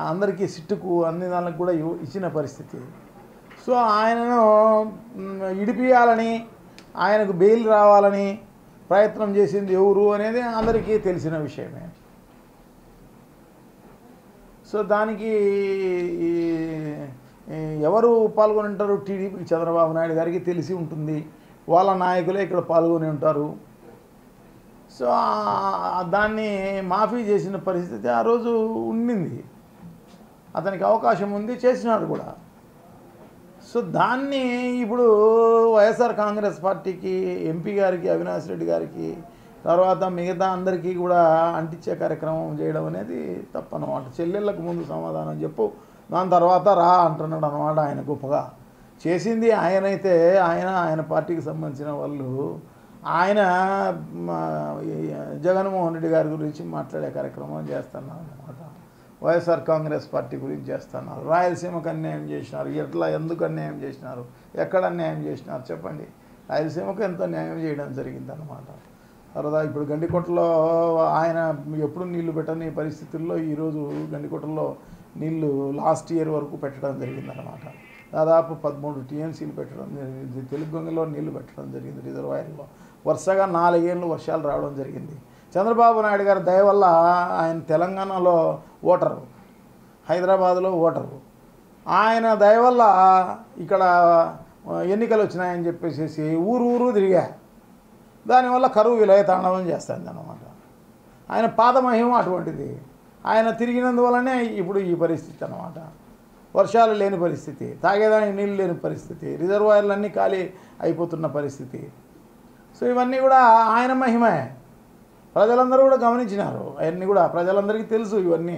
అందరికీ సిట్టుకు అన్ని దానికి కూడా ఇచ్చిన పరిస్థితి. సో ఆయనను ఇడిపియాలని, ఆయనకు బెయిల్ రావాలని ప్రయత్నం చేసింది ఎవరు అనేది అందరికీ తెలిసిన విషయమే. సో దానికి ఎవరు పాల్గొని ఉంటారు? టీడీపీ చంద్రబాబు నాయుడు గారికి తెలిసి ఉంటుంది, వాళ్ళ నాయకులే ఇక్కడ పాల్గొని ఉంటారు. సో దాన్ని మాఫీ చేసిన పరిస్థితి ఆ రోజు ఉండింది. అతనికి అవకాశం ఉంది, చేసినాడు కూడా. సో దాన్ని ఇప్పుడు వైఎస్ఆర్ కాంగ్రెస్ పార్టీకి, ఎంపీ గారికి, అవినాష్ రెడ్డి గారికి, తర్వాత మిగతా అందరికీ కూడా అంటించే కార్యక్రమం చేయడం అనేది తప్పనమాట. చెల్లెళ్ళకు ముందు సమాధానం చెప్పు, దాని తర్వాత రా అంటున్నాడు అన్నమాట. ఆయన గొప్పగా చేసింది ఆయనైతే ఆయన పార్టీకి సంబంధించిన వాళ్ళు ఆయన జగన్మోహన్ రెడ్డి గారి గురించి మాట్లాడే కార్యక్రమం చేస్తున్నారు అన్నమాట. వైఎస్ఆర్ కాంగ్రెస్ పార్టీ గురించి చేస్తున్నారు. రాయలసీమకు అన్యాయం చేసినారు. ఎందుకు అన్యాయం చేసినారు? ఎక్కడ అన్యాయం చేసినారు చెప్పండి. రాయలసీమకు ఎంతో న్యాయం చేయడం జరిగిందన్నమాట. తర్వాత ఇప్పుడు గండికోటలో ఆయన ఎప్పుడు నీళ్లు పెట్టని పరిస్థితుల్లో ఈరోజు గండికోటలో నీళ్లు లాస్ట్ ఇయర్ వరకు పెట్టడం జరిగిందన్నమాట. దాదాపు 13 టీఎంసీలు పెట్టడం జరిగింది. తెలుగుగంగలో నీళ్లు పెట్టడం జరిగింది. రిజర్వాయర్లో వరుసగా 4 ఏళ్ళు వర్షాలు రావడం జరిగింది. చంద్రబాబు నాయుడు గారి దయ వల్ల ఆయన తెలంగాణలో ఓటరు, హైదరాబాద్లో ఓటరు, ఆయన దయ వల్ల ఇక్కడ ఎన్నికలు వచ్చినాయని చెప్పేసి ఊరు తిరిగా. దానివల్ల కరువు విలయ తాండవం చేస్తుంది అన్నమాట. ఆయన పాదమహిమ అటువంటిది. ఆయన తిరిగినందువల్లనే ఇప్పుడు ఈ పరిస్థితి అన్నమాట. వర్షాలు లేని పరిస్థితి, తాగేదానికి నీళ్ళు లేని పరిస్థితి, రిజర్వాయర్లన్నీ ఖాళీ అయిపోతున్న పరిస్థితి. సో ఇవన్నీ కూడా ఆయన మహిమే. ప్రజలందరూ కూడా గమనించినారు. అవన్నీ కూడా ప్రజలందరికీ తెలుసు ఇవన్నీ.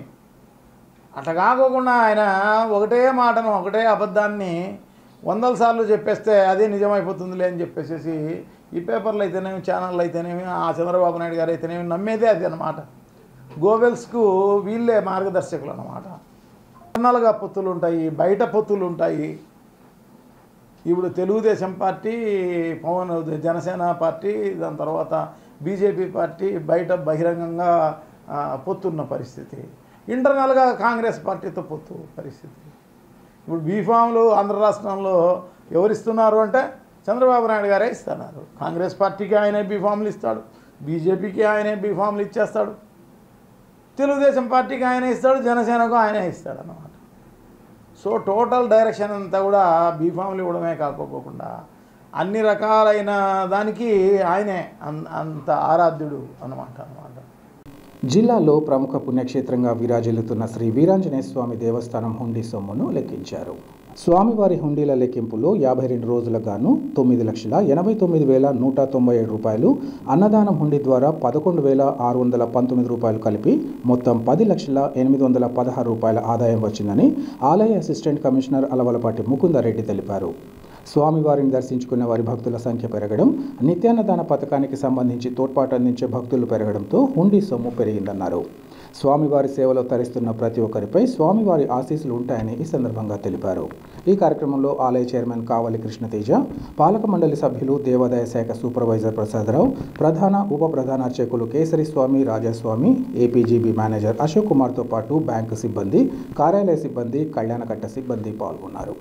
అట్లా కాకోకుండా ఆయన ఒకటే మాటను, ఒకటే అబద్ధాన్ని 100 సార్లు చెప్పేస్తే అదే నిజమైపోతుందిలే అని చెప్పేసి ఈ పేపర్లు అయితేనేమి, ఛానళ్ళు అయితేనేమి, ఆ చంద్రబాబు నాయుడు గారు అయితేనేమి నమ్మేదే అది అన్నమాట. గోబెల్స్కు వీళ్ళే మార్గదర్శకులు అన్నమాట. ఇంటర్నల్గా పొత్తులు ఉంటాయి, బయట పొత్తులు ఉంటాయి. ఇప్పుడు తెలుగుదేశం పార్టీ, జనసేన పార్టీ, దాని తర్వాత బీజేపీ పార్టీ బయట బహిరంగంగా పొత్తున్న పరిస్థితి. ఇంటర్నల్గా కాంగ్రెస్ పార్టీతో పొత్తు పరిస్థితి. ఇప్పుడు బీఫామ్లు ఆంధ్ర రాష్ట్రంలో ఎవరిస్తున్నారు అంటే చంద్రబాబు నాయుడు గారే ఇస్తున్నారు. కాంగ్రెస్ పార్టీకి ఆయనే బీఫామ్లు ఇస్తాడు, బీజేపీకి ఆయనే బీఫామ్లు ఇచ్చేస్తాడు, తెలుగుదేశం పార్టీకి ఆయనే ఇస్తాడు, జనసేనకు ఆయనే ఇస్తాడు అన్నమాట. సో టోటల్ డైరెక్షన్ అంతా కూడా బీఫామ్లు ఇవ్వడమే కాకపోకుండా అన్ని రకాలైన దానికి ఆయనే అంత ఆరాధ్యుడు అన్నమాట. జిల్లాలో ప్రముఖ పుణ్యక్షేత్రంగా విరాజిల్లుతున్న శ్రీ వీరాంజనేయ స్వామి దేవస్థానం హుండీ సొమ్మును లెక్కించారు. స్వామివారి హుండీల లెక్కింపులో 52 రోజులకు గాను 9,89,197 రూపాయలు, అన్నదానం హుండీ ద్వారా 11,619 రూపాయలు కలిపి మొత్తం 10,08,16 రూపాయల ఆదాయం వచ్చిందని ఆలయ అసిస్టెంట్ కమిషనర్ అలవలపాటి ముకుందరెడ్డి తెలిపారు. స్వామివారిని దర్శించుకునే వారి భక్తుల సంఖ్య పెరగడం, నిత్యాన్నదాన పథకానికి సంబంధించి తోడ్పాటు అందించే భక్తులు పెరగడంతో హుండీ సొమ్ము పెరిగిందన్నారు. స్వామివారి సేవలో తరిస్తున్న ప్రతి ఒక్కరిపై స్వామివారి ఆశీస్సులు ఉంటాయని ఈ సందర్భంగా తెలిపారు. ఈ కార్యక్రమంలో ఆలయ చైర్మన్ కావలి కృష్ణతేజ, పాలక మండలి సభ్యులు, దేవాదాయ శాఖ సూపర్వైజర్ ప్రసాదరావు, ప్రధాన ఉప ప్రధాన అర్చకులు కేసరి స్వామి, రాజస్వామి, ఏపీజీబీ మేనేజర్ అశోక్ కుమార్తో పాటు బ్యాంకు సిబ్బంది, కార్యాలయ సిబ్బంది, కళ్యాణకట్ట సిబ్బంది పాల్గొన్నారు.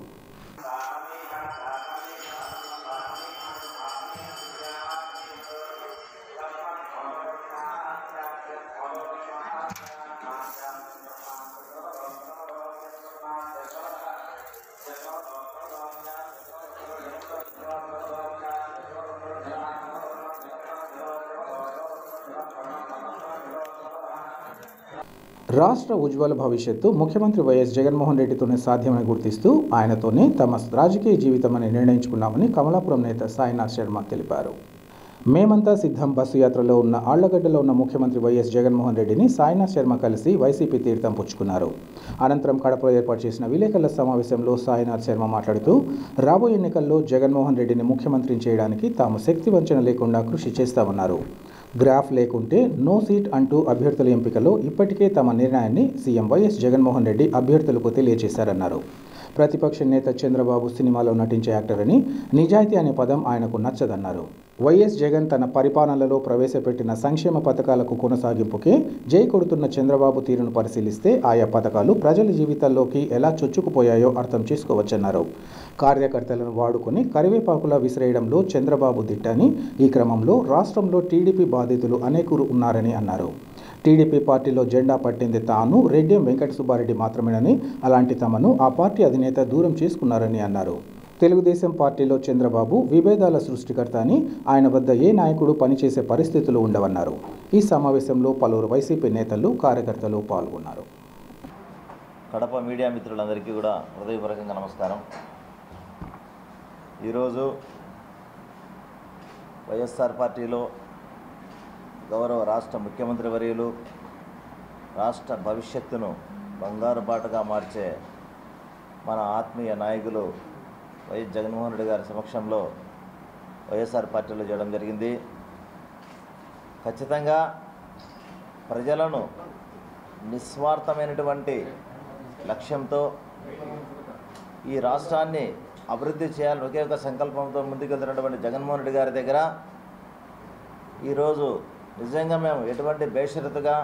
రాష్ట్ర ఉజ్వల భవిష్యత్తు ముఖ్యమంత్రి వైఎస్ జగన్మోహన్ రెడ్డితోనే సాధ్యమని గుర్తిస్తూ ఆయనతోనే తమ రాజకీయ జీవితమని నిర్ణయించుకున్నామని కమలాపురం నేత సాయినాథ్ శర్మ తెలిపారు. మేమంతా సిద్ధం బస్సు యాత్రలో ఉన్న ఆళ్లగడ్డలో ఉన్న ముఖ్యమంత్రి వైఎస్ జగన్మోహన్ రెడ్డిని సాయినాథ్ శర్మ కలిసి వైసీపీ తీర్థం పుచ్చుకున్నారు. అనంతరం కడపలో ఏర్పాటు చేసిన విలేకరుల సమావేశంలో సాయినాథ్ శర్మ మాట్లాడుతూ రాబోయే ఎన్నికల్లో జగన్మోహన్ రెడ్డిని ముఖ్యమంత్రిని చేయడానికి తాము శక్తి వంచన లేకుండా కృషి చేస్తామన్నారు. గ్రాఫ్ లేకుంటే నో సీట్ అంటూ అభ్యర్థుల ఎంపికలో ఇప్పటికే తమ నిర్ణయాన్ని సీఎం వైఎస్ జగన్మోహన్ రెడ్డి అభ్యర్థులకు తెలియజేశారన్నారు. ప్రతిపక్ష నేత చంద్రబాబు సినిమాలో నటించే యాక్టర్ అని, నిజాయితీ అనే పదం ఆయనకు నచ్చదన్నారు. వైఎస్ జగన్ తన పరిపాలనలో ప్రవేశపెట్టిన సంక్షేమ పథకాలకు కొనసాగింపుకే జై కొడుతున్న చంద్రబాబు తీరును పరిశీలిస్తే ఆయా పథకాలు ప్రజల జీవితాల్లోకి ఎలా చొచ్చుకుపోయాయో అర్థం చేసుకోవచ్చన్నారు. కార్యకర్తలను వాడుకొని కరివేపాకులా విసిరేయడంలో చంద్రబాబు దిట్టని, ఈ క్రమంలో రాష్ట్రంలో టీడీపీ బాధితులు అనేకులు ఉన్నారని అన్నారు. టీడీపీ పార్టీలో జెండా పట్టింది తాను, రెడ్డెం వెంకట సుబ్బారెడ్డి మాత్రమేనని, అలాంటి తమను ఆ పార్టీ అధినేత దూరం చేసుకున్నారని అన్నారు. తెలుగుదేశం పార్టీలో చంద్రబాబు విభేదాల సృష్టికర్త అని, ఆయన వద్ద ఏ నాయకుడు పనిచేసే పరిస్థితులు ఉండవన్నారు. ఈ సమావేశంలో పలువురు వైసీపీ నేతలు, కార్యకర్తలు పాల్గొన్నారు. కడప మీడియా మిత్రులందరికీ కూడా హృదయపూర్వకంగా నమస్కారం. ఈరోజు వైఎస్ఆర్ పార్టీలో గౌరవ రాష్ట్ర ముఖ్యమంత్రి వర్యులు రాష్ట్ర భవిష్యత్తును బంగారు బాటగా మార్చే మన ఆత్మీయ నాయకులు వైఎస్ జగన్మోహన్ రెడ్డి గారి సమక్షంలో వైఎస్ఆర్ పార్టీలో చేయడం జరిగింది. ఖచ్చితంగా ప్రజలను నిస్వార్థమైనటువంటి లక్ష్యంతో ఈ రాష్ట్రాన్ని అభివృద్ధి చేయాలని ఒకే ఒక సంకల్పంతో ముందుకెళ్తున్నటువంటి జగన్మోహన్ రెడ్డి గారి దగ్గర ఈరోజు నిజంగా మేము ఎటువంటి బేషరతుగా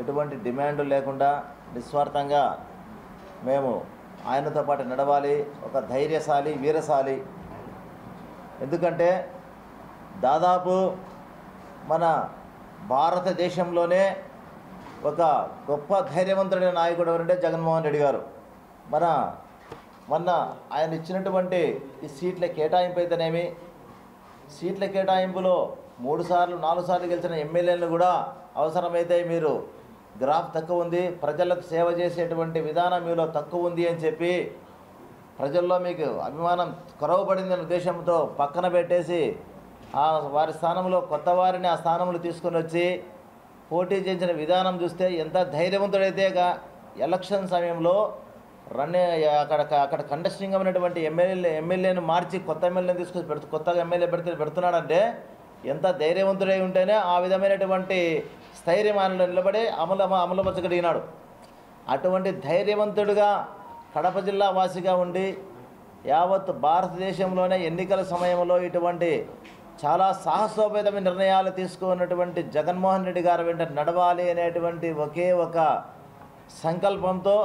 ఎటువంటి డిమాండ్ లేకుండా నిస్వార్థంగా మేము ఆయనతో పాటు నడవాలి. ఒక ధైర్యశాలి, వీరశాలి. ఎందుకంటే దాదాపు మన భారతదేశంలోనే ఒక గొప్ప ధైర్యవంతుడైన నాయకుడు ఎవరంటే జగన్మోహన్ రెడ్డి గారు. మొన్న ఆయన ఇచ్చినటువంటి ఈ సీట్ల కేటాయింపు అయితేనేమి, సీట్ల కేటాయింపులో 3 సార్లు 4 సార్లు గెలిచిన ఎమ్మెల్యేలను కూడా అవసరమైతే మీరు గ్రాఫ్ తక్కువ ఉంది, ప్రజలకు సేవ చేసేటువంటి విధానం మీలో తక్కువ ఉంది అని చెప్పి ప్రజల్లో మీకు అభిమానం కొరవబడిందనే ఉద్దేశంతో పక్కన పెట్టేసి వారి స్థానంలో కొత్త వారిని ఆ స్థానంలో తీసుకొని వచ్చి పోటీ చేసిన విధానం చూస్తే ఎంత ధైర్యవంతుడైతే ఎలక్షన్ సమయంలో అక్కడ కంటెస్టింగ్ ఉన్నటువంటి ఎమ్మెల్యేను మార్చి కొత్త ఎమ్మెల్యేని తీసుకొని కొత్తగా ఎమ్మెల్యే పెడుతున్నాడంటే ఎంత ధైర్యవంతుడై ఉంటేనే ఆ విధమైనటువంటి స్థైర్యం ఆయనలో నిలబడి అమలుపరచగలిగినాడు. అటువంటి ధైర్యవంతుడిగా కడప జిల్లా వాసిగా ఉండి యావత్ భారతదేశంలోనే ఎన్నికల సమయంలో ఇటువంటి చాలా సాహసోపేతమైన నిర్ణయాలు తీసుకున్నటువంటి జగన్మోహన్ రెడ్డి గారు వెంట నడవాలి అనేటువంటి ఒకే ఒక సంకల్పంతో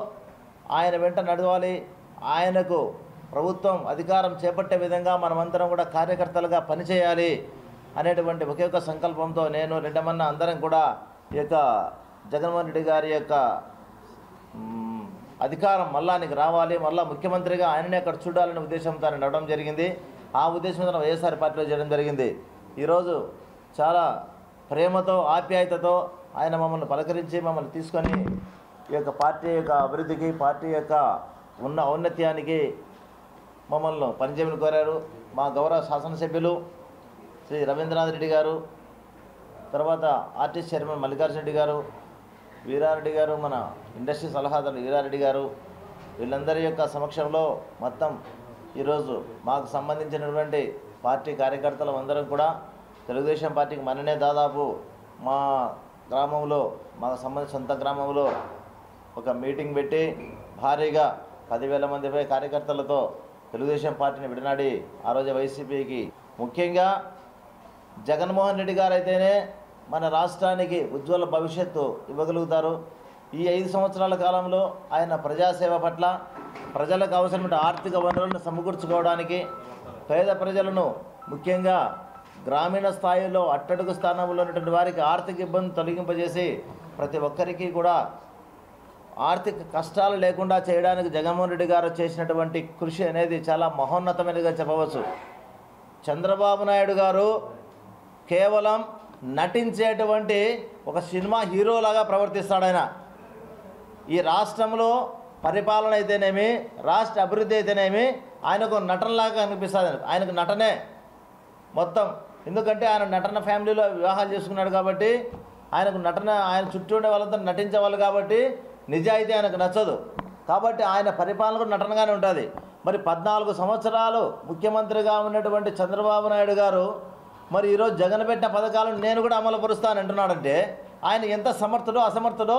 ఆయన వెంట నడవాలి. ఆయనకు ప్రభుత్వం అధికారం చేపట్టే విధంగా మనమందరం కూడా కార్యకర్తలుగా పనిచేయాలి అనేటువంటి ఒకే ఒక సంకల్పంతో నేను రెడ్డమన్న అందరం కూడా ఈ యొక్క జగన్మోహన్ రెడ్డి గారి యొక్క అధికారం మళ్ళానికి రావాలి, మళ్ళా ముఖ్యమంత్రిగా ఆయననే అక్కడ చూడాలనే ఉద్దేశంతో ఆయన నడవడం జరిగింది. ఆ ఉద్దేశంతో వైఎస్ఆర్ పార్టీలో చేయడం జరిగింది. ఈరోజు చాలా ప్రేమతో ఆప్యాయతతో ఆయన మమ్మల్ని పలకరించి మమ్మల్ని తీసుకొని ఈ యొక్క పార్టీ యొక్క అభివృద్ధికి, పార్టీ యొక్క ఔన్నత్యానికి మమ్మల్ని పనిచేయమని కోరారు. మా గౌరవ శాసనసభ్యులు శ్రీ రవీంద్రనాథ్ రెడ్డి గారు, తర్వాత ఆర్టీసీ చైర్మన్ మల్లికార్జున రెడ్డి గారు, వీరారెడ్డి గారు, మన ఇండస్ట్రీ సలహాదారు వీరారెడ్డి గారు, వీళ్ళందరి యొక్క సమక్షంలో మొత్తం ఈరోజు మాకు సంబంధించినటువంటి పార్టీ కార్యకర్తలు అందరం కూడా తెలుగుదేశం పార్టీకి మననే దాదాపు మా గ్రామంలో మాకు సంబంధించిన సొంత గ్రామంలో ఒక మీటింగ్ పెట్టి భారీగా 10,000 మందిపై కార్యకర్తలతో తెలుగుదేశం పార్టీని విడనాడి ఆ రోజు వైసీపీకి ముఖ్యంగా జగన్మోహన్ రెడ్డి గారు అయితేనే మన రాష్ట్రానికి ఉజ్వల భవిష్యత్తు ఇవ్వగలుగుతారు. ఈ 5 సంవత్సరాల కాలంలో ఆయన ప్రజాసేవ పట్ల ప్రజలకు అవసరమైన ఆర్థిక వనరులను సమకూర్చుకోవడానికి, పేద ప్రజలను ముఖ్యంగా గ్రామీణ స్థాయిలో అట్టడుగు స్థానంలో ఉన్నటువంటి వారికి ఆర్థిక ఇబ్బంది తొలగింపజేసి ప్రతి ఒక్కరికి కూడా ఆర్థిక కష్టాలు లేకుండా చేయడానికి జగన్మోహన్ రెడ్డి గారు చేసినటువంటి కృషి అనేది చాలా మహోన్నతమైనదిగా చెప్పవచ్చు. చంద్రబాబు నాయుడు గారు కేవలం నటించేటువంటి ఒక సినిమా హీరోలాగా ప్రవర్తిస్తాడు. ఆయన ఈ రాష్ట్రంలో పరిపాలన అయితేనేమి, రాష్ట్ర అభివృద్ధి అయితేనేమి ఆయనకు నటనలాగా అనిపిస్తుంది. ఆయనకు నటనే మొత్తం. ఎందుకంటే ఆయన నటన ఫ్యామిలీలో వివాహాలు చేసుకున్నాడు కాబట్టి ఆయనకు నటన, ఆయన చుట్టూ ఉండే వాళ్ళంతా నటించేవాళ్ళు కాబట్టి నిజాయితీ ఆయనకు నచ్చదు. కాబట్టి ఆయన పరిపాలన కూడా నటనగానే ఉంటుంది. మరి 14 సంవత్సరాలు ముఖ్యమంత్రిగా ఉన్నటువంటి చంద్రబాబు నాయుడు గారు మరి ఈరోజు జగన్ పెట్టిన పథకాలను నేను కూడా అమలుపరుస్తాను అంటున్నాడంటే ఆయన ఎంత సమర్థుడో అసమర్థుడో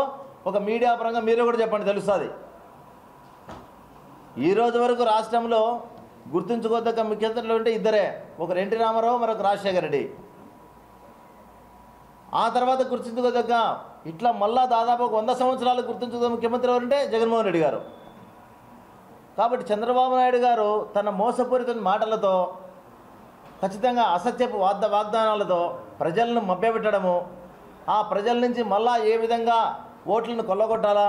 ఒక మీడియా పరంగా మీరు కూడా చెప్పండి, తెలుస్తుంది. ఈరోజు వరకు రాష్ట్రంలో గుర్తుంచుకోదగ్గ ముఖ్యమంత్రులు అంటే ఇద్దరే, ఒకరు ఎన్టీ రామారావు, మరొక రాజశేఖర రెడ్డి. ఆ తర్వాత గుర్తుంచుకోదగ్గ ఇట్లా మళ్ళా దాదాపు 100 సంవత్సరాలు గుర్తుంచుకోదగ్గ ముఖ్యమంత్రి ఎవరంటే జగన్మోహన్ రెడ్డి గారు. కాబట్టి చంద్రబాబు నాయుడు గారు తన మోసపూరిత మాటలతో, ఖచ్చితంగా అసత్యపు వాగ్దానాలతో ప్రజలను మభ్యపెట్టడము, ఆ ప్రజల నుంచి మళ్ళా ఏ విధంగా ఓట్లను కొల్లగొట్టాలా,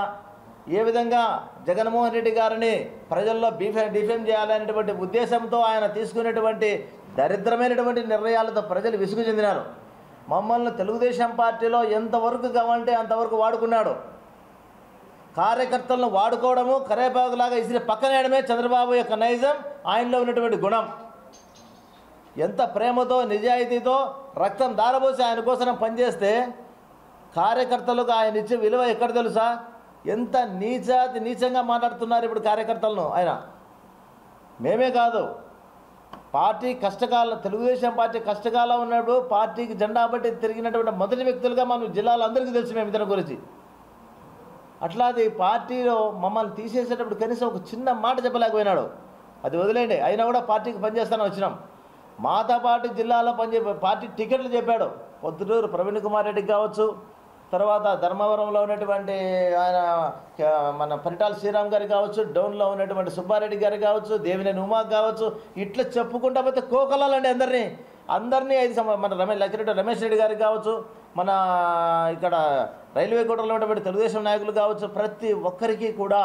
ఏ విధంగా జగన్మోహన్ రెడ్డి గారిని ప్రజల్లో డిఫేమ్ చేయాలనేటువంటి ఉద్దేశంతో ఆయన తీసుకునేటువంటి దరిద్రమైనటువంటి నిర్ణయాలతో ప్రజలు విసుగు చెందినారు. మమ్మల్ని తెలుగుదేశం పార్టీలో ఎంతవరకు కావాలంటే అంతవరకు వాడుకున్నాడు. కార్యకర్తలను వాడుకోవడము, కరేపాకులాగా ఇసిరి పక్కనేయడమే చంద్రబాబు యొక్క నైజం, ఆయనలో ఉన్నటువంటి గుణం. ఎంత ప్రేమతో నిజాయితీతో రక్తం దారబోసి ఆయన కోసం పనిచేస్తే కార్యకర్తలకు ఆయన ఇచ్చే విలువ ఎక్కడ తెలుసా? ఎంత నీచంగా మాట్లాడుతున్నారు ఇప్పుడు కార్యకర్తలను ఆయన. మేమే కాదు, పార్టీ కష్టకాలం, తెలుగుదేశం పార్టీ కష్టకాలం ఉన్నప్పుడు పార్టీకి జెండా బట్టి తిరిగినటువంటి మొదటి వ్యక్తులుగా మనం జిల్లాలో అందరికీ తెలుసు మేము ఇతని గురించి. అట్లాది పార్టీలో మమ్మల్ని తీసేసేటప్పుడు కనీసం ఒక చిన్న మాట చెప్పలేకపోయినాడు. అది వదిలేండి, అయినా కూడా పార్టీకి పనిచేస్తానని వచ్చినాం. మాతో పాటు జిల్లాలో పార్టీ టికెట్లు చెప్పాడు, పొద్దుటూరు ప్రవీణ్ కుమార్ రెడ్డికి కావచ్చు, తర్వాత ధర్మవరంలో ఉన్నటువంటి ఆయన మన పరిటాల శ్రీరామ్ గారికి కావచ్చు, డౌన్లో ఉన్నటువంటి సుబ్బారెడ్డి గారికి కావచ్చు, దేవినేని ఉమా కావచ్చు, ఇట్లా చెప్పుకుంటా పోతే కోకలాలండి అందరినీ 5 మన లక్కిరెడ్డి రమేష్ రెడ్డి గారికి కావచ్చు, మన ఇక్కడ రైల్వే కోటలో ఉన్నటువంటి తెలుగుదేశం నాయకులు కావచ్చు, ప్రతి ఒక్కరికి కూడా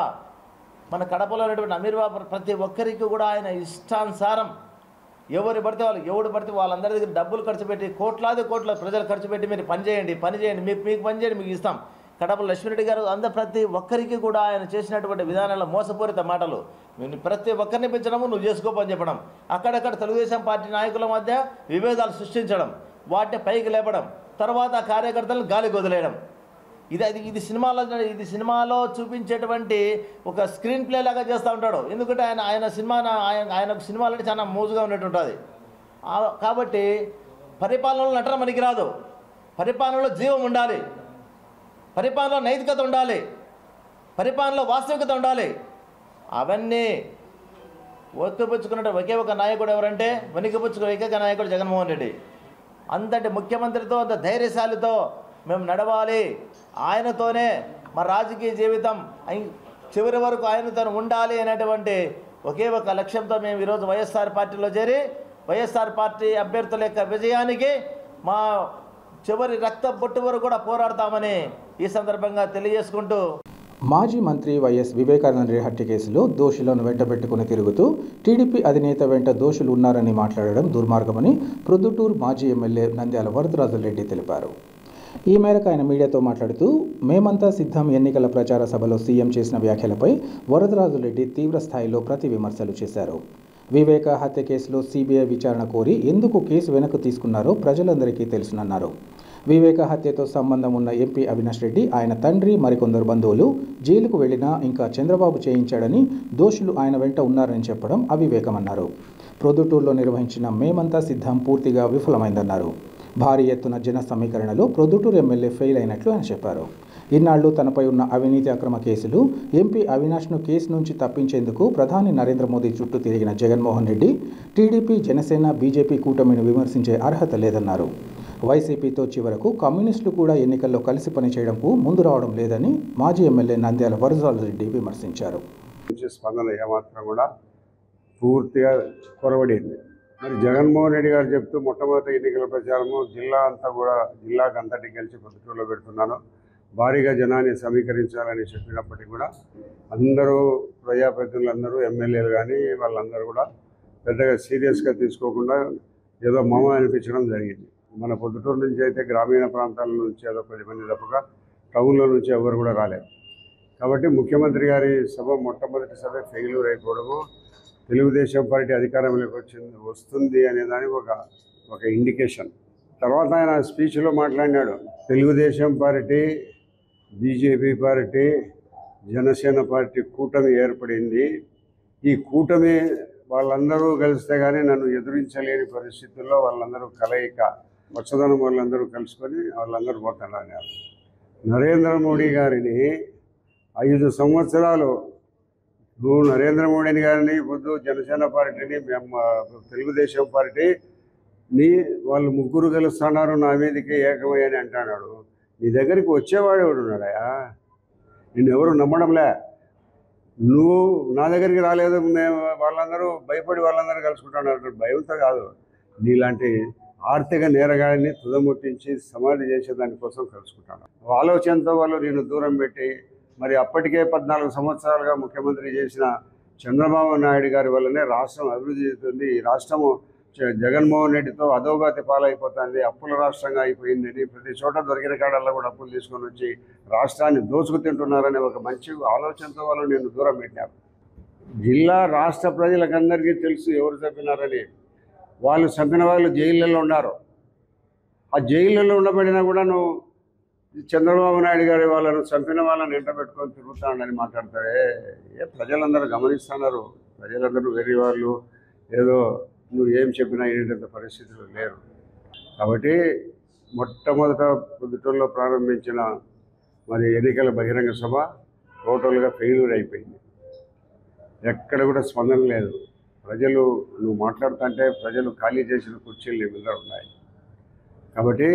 మన కడపలో ఉన్నటువంటి అమీర్ బాబు ప్రతి ఒక్కరికి కూడా ఆయన ఇష్టానుసారం ఎవరు పడితే వాళ్ళందరి దగ్గర డబ్బులు ఖర్చు పెట్టి కోట్లాది ప్రజలు ఖర్చు పెట్టి మీరు పని చేయండి మీకు పని చేయండి మీకు ఇస్తాం. కడప లక్ష్మీరెడ్డి గారు ప్రతి ఒక్కరికి కూడా ఆయన చేసినటువంటి విధానాల్లో మోసపూరిత మాటలు, ప్రతి ఒక్కరిని పెంచడము నువ్వు చేసుకోపని చెప్పడం, అక్కడక్కడ తెలుగుదేశం పార్టీ నాయకుల మధ్య విభేదాలు సృష్టించడం, వాటిని పైకి లేపడం, తర్వాత కార్యకర్తలను గాలికి వదిలేయడం. ఇది సినిమాలో చూపించేటువంటి ఒక స్క్రీన్ ప్లే లాగా చేస్తూ ఉంటాడు. ఎందుకంటే ఆయన సినిమాలంటే చాలా మోజుగా ఉన్నట్టు ఉంటుంది. కాబట్టి పరిపాలనలో నటన మనకి రాదు, పరిపాలనలో జీవం ఉండాలి, పరిపాలనలో నైతికత ఉండాలి, పరిపాలనలో వాస్తవికత ఉండాలి. అవన్నీ ఒత్తిపుచ్చుకున్న ఒకే ఒక నాయకుడు ఎవరంటే వెనుకపుచ్చుకున్న ఏకైక నాయకుడు జగన్మోహన్ రెడ్డి. అంతటి ముఖ్యమంత్రితో అంత ధైర్యశాలితో మేము నడవాలి, ఆయనతోనే మా రాజకీయ జీవితం చివరి వరకు ఆయనతో ఉండాలి అనేటువంటి ఒకే ఒక లక్ష్యంతో మేము ఈరోజు వైఎస్ఆర్ పార్టీలో చేరి వైఎస్ఆర్ పార్టీ అభ్యర్థుల యొక్క విజయానికి మా చివరి రక్త బొట్టు వరకు కూడా పోరాడతామని ఈ సందర్భంగా తెలియజేసుకుంటూ, మాజీ మంత్రి వైఎస్ వివేకానంద రెడ్డి హత్య కేసులో దోషులను వెంటబెట్టుకుని తిరుగుతూ టీడీపీ అధినేత వెంట దోషులు ఉన్నారని మాట్లాడడం దుర్మార్గమని ప్రొద్దుటూరు మాజీ ఎమ్మెల్యే నంద్యాల వరదరాజులరెడ్డి తెలిపారు. ఈ మేరకు ఆయన మీడియాతో మాట్లాడుతూ మేమంతా సిద్ధం ఎన్నికల ప్రచార సభలో సీఎం చేసిన వ్యాఖ్యలపై వరదరాజులరెడ్డి తీవ్ర స్థాయిలో ప్రతి విమర్శలు చేశారు. వివేక హత్య కేసులో సిబిఐ విచారణ కోరి ఎందుకు కేసు వెనక్కు తీసుకున్నారో ప్రజలందరికీ తెలుసునన్నారు. వివేక హత్యతో సంబంధం ఉన్న ఎంపీ అవినాష్ రెడ్డి, ఆయన తండ్రి, మరికొందరు బంధువులు జైలుకు వెళ్లినా ఇంకా చంద్రబాబు చేయించాడని, దోషులు ఆయన వెంట ఉన్నారని చెప్పడం అవివేకమన్నారు. ప్రొద్దుటూరులో నిర్వహించిన మేమంతా సిద్ధం పూర్తిగా విఫలమైందన్నారు. భారీ ఎత్తున జన సమీకరణలో ప్రొద్దుటూరు ఎమ్మెల్యే ఫెయిల్ అయినట్లు ఆయన చెప్పారు. ఇన్నాళ్లు తనపై ఉన్న అవినీతి అక్రమ కేసులు, ఎంపీ అవినాష్ను కేసు నుంచి తప్పించేందుకు ప్రధాని నరేంద్ర మోదీ చుట్టూ తిరిగిన జగన్మోహన్ రెడ్డి టీడీపీ, జనసేన, బీజేపీ కూటమిని విమర్శించే అర్హత లేదన్నారు. వైసీపీతో చివరకు కమ్యూనిస్టులు కూడా ఎన్నికల్లో కలిసి పనిచేయడంకు ముందు రావడం లేదని మాజీ ఎమ్మెల్యే నంద్యాల వరదరాజులరెడ్డి విమర్శించారు. స్పందన ఏమాత్రం కూడా పూర్తిగా కొరవడింది. మరి జగన్మోహన్ రెడ్డి గారు చెప్తూ మొట్టమొదటి ఎన్నికల ప్రచారము జిల్లాకు అంతటి గెలిచి పొద్దుటూరులో పెడుతున్నాను, భారీగా జనాన్ని సమీకరించాలని చెప్పినప్పటికీ కూడా అందరూ ప్రజాప్రతినిధులందరూ ఎమ్మెల్యేలు కానీ వాళ్ళందరూ కూడా పెద్దగా సీరియస్గా తీసుకోకుండా ఏదో మమ అనిపించడం జరిగింది. మన పొద్దుటూరు నుంచి అయితే గ్రామీణ ప్రాంతాల నుంచి ఏదో 10 మంది తప్పక టౌన్లో నుంచి ఎవరు కూడా రాలేదు. కాబట్టి ముఖ్యమంత్రి గారి సభ మొట్టమొదటి సభ ఫెయిల్యూర్ అయిపోవడము, తెలుగుదేశం పార్టీ అధికారంలోకి వస్తుంది అనే దానికి ఒక ఇండికేషన్. తర్వాత ఆయన స్పీచ్లో మాట్లాడినాడు, Telugu Desam party, BJP party, Janasena party కూటమి ఏర్పడింది, ఈ కూటమి వాళ్ళందరూ కలిస్తే కానీ నన్ను ఎదురించలేని పరిస్థితుల్లో వాళ్ళందరూ కలయిక వచ్చదనం వాళ్ళందరూ కలుసుకొని వాళ్ళందరూ పోతున్నారు. నరేంద్ర మోడీ గారిని 5 సంవత్సరాలు నువ్వు నరేంద్ర మోడీని గారిని పొద్దు జనసేన పార్టీని తెలుగుదేశం పార్టీని వాళ్ళు ముగ్గురు కలుస్తున్నారు, నా మీదకి ఏకమై అని అంటున్నాడు. నీ దగ్గరికి వచ్చేవాడు ఎవడు ఉన్నాడయా? నిన్నెవరు నమ్మడంలే. నువ్వు నా దగ్గరికి రాలేదు, మేము వాళ్ళందరూ భయపడి వాళ్ళందరూ కలుసుకుంటున్నారు. భయంతో కాదు, నీలాంటి ఆర్థిక నేరగాడిని తుదముట్టించి సమాధి చేసే దానికోసం కలుసుకుంటాను. ఆలోచనతో వాళ్ళు నేను దూరం పెట్టి, మరి అప్పటికే 14 సంవత్సరాలుగా ముఖ్యమంత్రి చేసిన చంద్రబాబు నాయుడు గారి వల్లనే రాష్ట్రం అభివృద్ధి చెందుతుంది. ఈ రాష్ట్రము జగన్మోహన్ రెడ్డితో అధోగతి పాలైపోతుంది, అప్పుల రాష్ట్రంగా అయిపోయిందని ప్రతి చోట దొరికిన కాడల్లో కూడా అప్పులు తీసుకొని వచ్చి రాష్ట్రాన్ని దోచుకు తింటున్నారనే ఒక మంచి ఆలోచనతో వాళ్ళు నేను దూరం పెట్టాను. జిల్లా రాష్ట్ర ప్రజలకందరికీ తెలుసు ఎవరు చంపినారని. వాళ్ళు చంపిన వాళ్ళు జైళ్ళల్లో ఉన్నారు. ఆ జైళ్ళల్లో ఉండబడినా కూడా నువ్వు చంద్రబాబు నాయుడు గారి వాళ్ళను చంపిన వాళ్ళని ఎంట పెట్టుకొని తిరుగుతానని మాట్లాడతాడే. ప్రజలందరూ గమనిస్తున్నారు, ప్రజలందరూ వేరే వాళ్ళు ఏదో నువ్వు ఏం చెప్పినా ఏంటంత పరిస్థితులు లేరు. కాబట్టి మొట్టమొదట పొద్దుటూరులో ప్రారంభించిన మరి ఎన్నికల బహిరంగ సభ టోటల్గా ఫెయిల్యూర్ అయిపోయింది. ఎక్కడ కూడా స్పందన లేదు. ప్రజలు నువ్వు మాట్లాడుతుంటే ప్రజలు ఖాళీ చేసిన కుర్చీలు నీ మీద ఉన్నాయి. కాబట్టి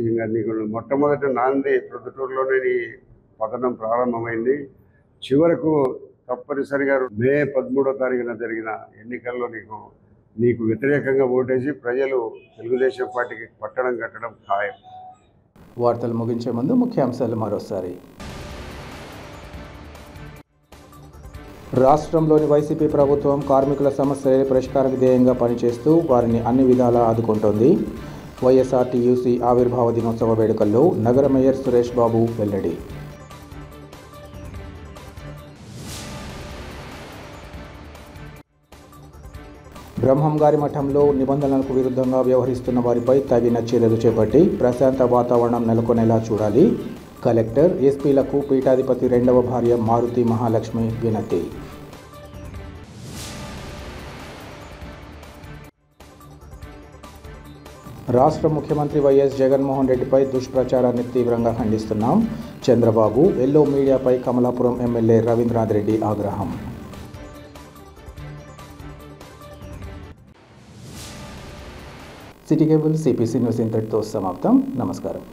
ఇంకా నీకు మొట్టమొదటి నాంది ప్రొద్దుటూరులోనే నీ పతనం ప్రారంభమైంది. చివరకు తప్పనిసరిగా మే 13వ తారీఖున జరిగిన ఎన్నికల్లో నీకు వ్యతిరేకంగా ఓటేసి ప్రజలు తెలుగుదేశం పార్టీకి పట్టడం కట్టడం ఖాయం. వార్తలు ముగించే ముందు ముఖ్యాంశాలు మరోసారి. రాష్ట్రంలోని వైసీపీ ప్రభుత్వం కార్మికుల సమస్యల పరిష్కార ధ్యేయంగా పనిచేస్తూ వారిని అన్ని విధాలా ఆదుకుంటోంది. వైఎస్ఆర్టీయూసీ ఆవిర్భావ దినోత్సవ వేడుకల్లో నగర మేయర్ సురేష్ బాబు వెల్లడి. బ్రహ్మంగారి మఠంలో నిబంధనలకు విరుద్ధంగా వ్యవహరిస్తున్న వారిపై తగిన చర్యలు చేపట్టి ప్రశాంత వాతావరణం నెలకొనేలా చూడాలి. కలెక్టర్, ఎస్పీలకు పీఠాధిపతి రెండవ భార్య మారుతి మహాలక్ష్మి వినతి. రాష్ట్ర ముఖ్యమంత్రి వైఎస్ జగన్మోహన్ రెడ్డిపై దుష్ప్రచారాన్ని తీవ్రంగా ఖండిస్తున్నాం. చంద్రబాబు, ఎల్లో మీడియాపై కమలాపురం ఎమ్మెల్యే రవీంద్రనాథ్ రెడ్డి ఆగ్రహం. సిటీ కేబుల్ సిపిసి న్యూస్ ఇంతటితో సమాప్తం. నమస్కారం.